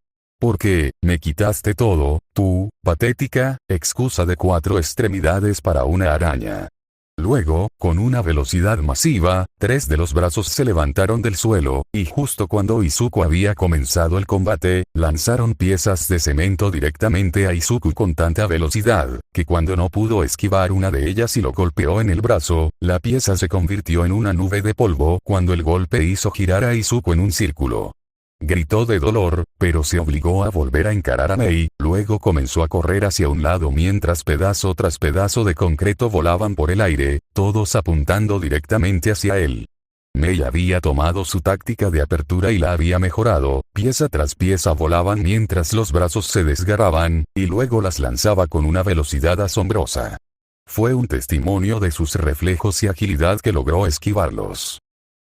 ¿Por qué me quitaste todo, tú, patética, excusa de 4 extremidades para una araña? Luego, con una velocidad masiva, 3 de los brazos se levantaron del suelo, y justo cuando Izuku había comenzado el combate, lanzaron piezas de cemento directamente a Izuku con tanta velocidad, que cuando no pudo esquivar una de ellas y lo golpeó en el brazo, la pieza se convirtió en una nube de polvo cuando el golpe hizo girar a Izuku en un círculo. Gritó de dolor, pero se obligó a volver a encarar a Mei, luego comenzó a correr hacia un lado mientras pedazo tras pedazo de concreto volaban por el aire, todos apuntando directamente hacia él. Mei había tomado su táctica de apertura y la había mejorado, pieza tras pieza volaban mientras los brazos se desgarraban, y luego las lanzaba con una velocidad asombrosa. Fue un testimonio de sus reflejos y agilidad que logró esquivarlos.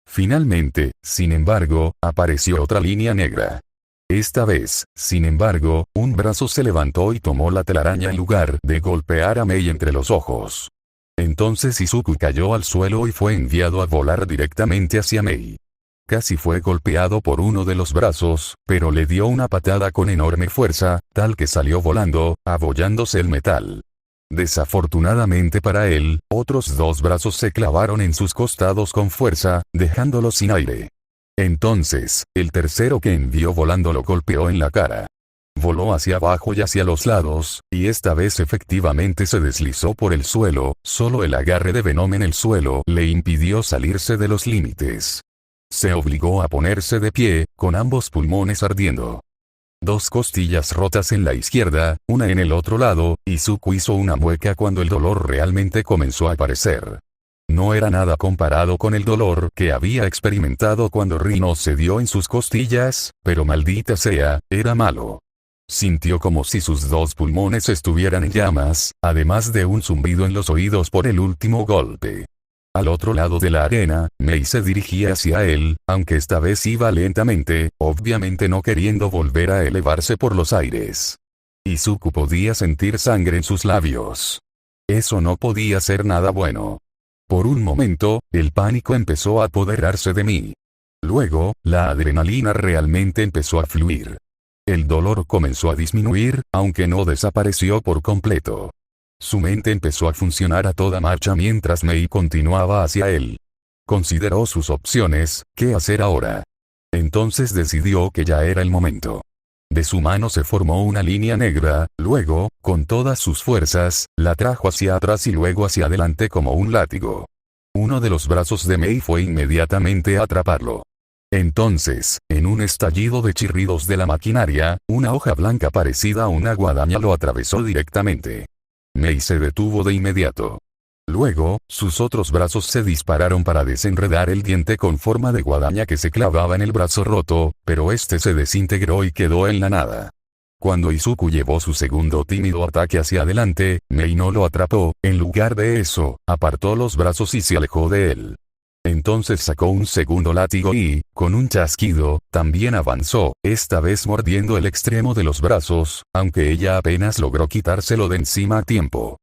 Finalmente, sin embargo, apareció otra línea negra. Esta vez, sin embargo, un brazo se levantó y tomó la telaraña en lugar de golpear a Mei entre los ojos. Entonces Izuku cayó al suelo y fue enviado a volar directamente hacia Mei. Casi fue golpeado por uno de los brazos, pero le dio una patada con enorme fuerza, tal que salió volando, abollándose el metal. Desafortunadamente para él, otros 2 brazos se clavaron en sus costados con fuerza, dejándolo sin aire. Entonces, el tercero que envió volando lo golpeó en la cara. Voló hacia abajo y hacia los lados, y esta vez efectivamente se deslizó por el suelo, solo el agarre de Venom en el suelo le impidió salirse de los límites. Se obligó a ponerse de pie, con ambos pulmones ardiendo. 2 costillas rotas en la izquierda, una en el otro lado, Izuku hizo una mueca cuando el dolor realmente comenzó a aparecer. No era nada comparado con el dolor que había experimentado cuando Rino se dio en sus costillas, pero maldita sea, era malo. Sintió como si sus 2 pulmones estuvieran en llamas, además de un zumbido en los oídos por el último golpe. Al otro lado de la arena, Mei se dirigía hacia él, aunque esta vez iba lentamente, obviamente no queriendo volver a elevarse por los aires. Izuku podía sentir sangre en sus labios. Eso no podía ser nada bueno. Por un momento, el pánico empezó a apoderarse de mí. Luego, la adrenalina realmente empezó a fluir. El dolor comenzó a disminuir, aunque no desapareció por completo. Su mente empezó a funcionar a toda marcha mientras Mei continuaba hacia él. Consideró sus opciones, ¿qué hacer ahora? Entonces decidió que ya era el momento. De su mano se formó una línea negra, luego, con todas sus fuerzas, la trajo hacia atrás y luego hacia adelante como un látigo. Uno de los brazos de Mei fue inmediatamente a atraparlo. Entonces, en un estallido de chirridos de la maquinaria, una hoja blanca parecida a una guadaña lo atravesó directamente. Mei se detuvo de inmediato. Luego, sus otros brazos se dispararon para desenredar el diente con forma de guadaña que se clavaba en el brazo roto, pero este se desintegró y quedó en la nada. Cuando Izuku llevó su segundo tímido ataque hacia adelante, Mei no lo atrapó, en lugar de eso, apartó los brazos y se alejó de él. Entonces sacó un segundo látigo y, con un chasquido, también avanzó, esta vez mordiendo el extremo de los brazos, aunque ella apenas logró quitárselo de encima a tiempo.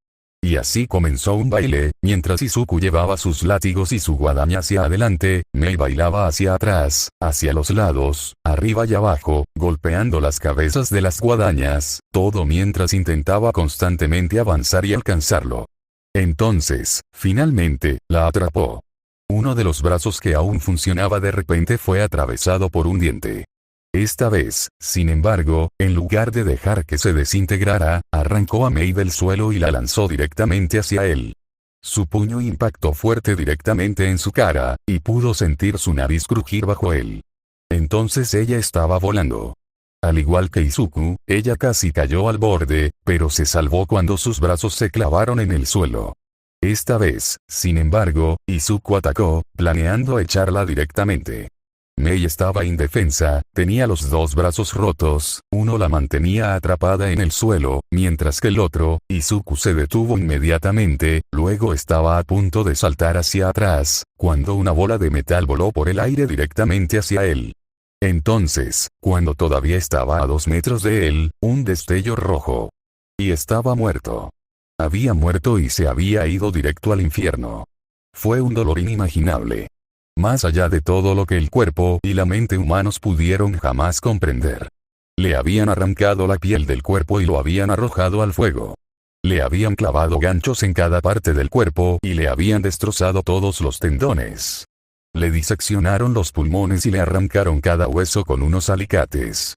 Y así comenzó un baile, mientras Izuku llevaba sus látigos y su guadaña hacia adelante, Mei bailaba hacia atrás, hacia los lados, arriba y abajo, golpeando las cabezas de las guadañas, todo mientras intentaba constantemente avanzar y alcanzarlo. Entonces, finalmente, la atrapó. Uno de los brazos que aún funcionaba de repente fue atravesado por un diente. Esta vez, sin embargo, en lugar de dejar que se desintegrara, arrancó a Mei del suelo y la lanzó directamente hacia él. Su puño impactó fuerte directamente en su cara, y pudo sentir su nariz crujir bajo él. Entonces ella estaba volando. Al igual que Izuku, ella casi cayó al borde, pero se salvó cuando sus brazos se clavaron en el suelo. Esta vez, sin embargo, Izuku atacó, planeando echarla directamente. Mei estaba indefensa, tenía los 2 brazos rotos, uno la mantenía atrapada en el suelo, mientras que el otro, Izuku se detuvo inmediatamente, luego estaba a punto de saltar hacia atrás, cuando una bola de metal voló por el aire directamente hacia él. Entonces, cuando todavía estaba a 2 metros de él, un destello rojo. Y estaba muerto. Había muerto y se había ido directo al infierno. Fue un dolor inimaginable. Más allá de todo lo que el cuerpo y la mente humanos pudieron jamás comprender. Le habían arrancado la piel del cuerpo y lo habían arrojado al fuego. Le habían clavado ganchos en cada parte del cuerpo y le habían destrozado todos los tendones. Le diseccionaron los pulmones y le arrancaron cada hueso con unos alicates.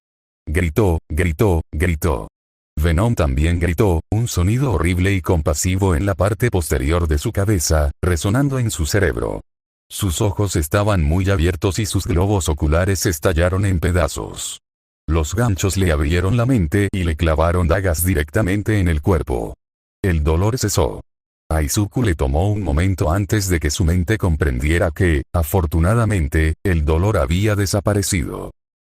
Gritó, gritó, gritó. Venom también gritó, un sonido horrible y compasivo en la parte posterior de su cabeza, resonando en su cerebro. Sus ojos estaban muy abiertos y sus globos oculares estallaron en pedazos. Los ganchos le abrieron la mente y le clavaron dagas directamente en el cuerpo. El dolor cesó. A Izuku le tomó un momento antes de que su mente comprendiera que, afortunadamente, el dolor había desaparecido.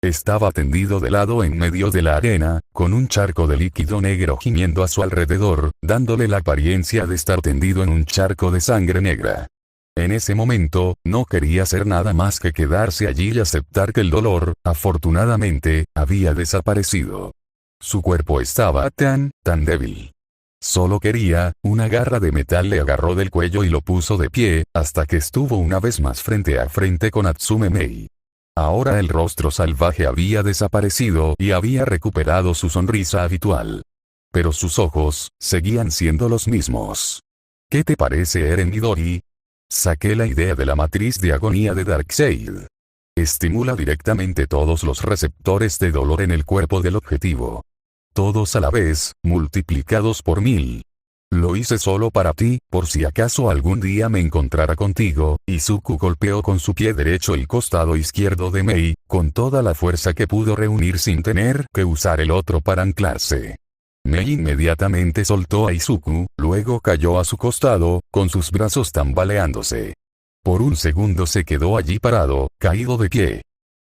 Estaba tendido de lado en medio de la arena, con un charco de líquido negro gimiendo a su alrededor, dándole la apariencia de estar tendido en un charco de sangre negra. En ese momento, no quería hacer nada más que quedarse allí y aceptar que el dolor, afortunadamente, había desaparecido. Su cuerpo estaba tan débil. Solo quería, una garra de metal le agarró del cuello y lo puso de pie, hasta que estuvo una vez más frente a frente con Natsume Mei. Ahora el rostro salvaje había desaparecido y había recuperado su sonrisa habitual. Pero sus ojos, seguían siendo los mismos. ¿Qué te parece, Eren Midori? Saqué la idea de la matriz de agonía de Darkseid. Estimula directamente todos los receptores de dolor en el cuerpo del objetivo. Todos a la vez, multiplicados por 1000. Lo hice solo para ti, por si acaso algún día me encontrara contigo. Izuku golpeó con su pie derecho el costado izquierdo de Mei, con toda la fuerza que pudo reunir sin tener que usar el otro para anclarse. Mei inmediatamente soltó a Izuku, luego cayó a su costado, con sus brazos tambaleándose. Por un segundo se quedó allí parado, caído de pie.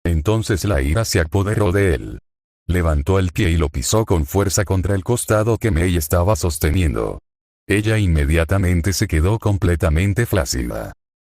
Entonces la ira se apoderó de él. Levantó el pie y lo pisó con fuerza contra el costado que Mei estaba sosteniendo. Ella inmediatamente se quedó completamente flácida.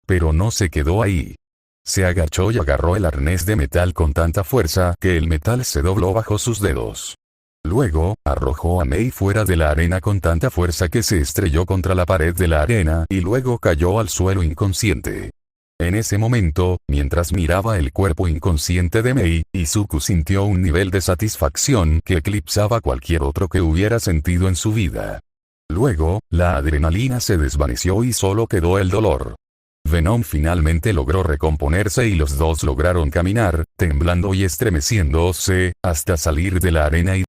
Pero no se quedó ahí. Se agachó y agarró el arnés de metal con tanta fuerza que el metal se dobló bajo sus dedos. Luego, arrojó a Mei fuera de la arena con tanta fuerza que se estrelló contra la pared de la arena y luego cayó al suelo inconsciente. En ese momento, mientras miraba el cuerpo inconsciente de Mei, Izuku sintió un nivel de satisfacción que eclipsaba cualquier otro que hubiera sentido en su vida. Luego, la adrenalina se desvaneció y solo quedó el dolor. Venom finalmente logró recomponerse y los dos lograron caminar, temblando y estremeciéndose, hasta salir de la arena y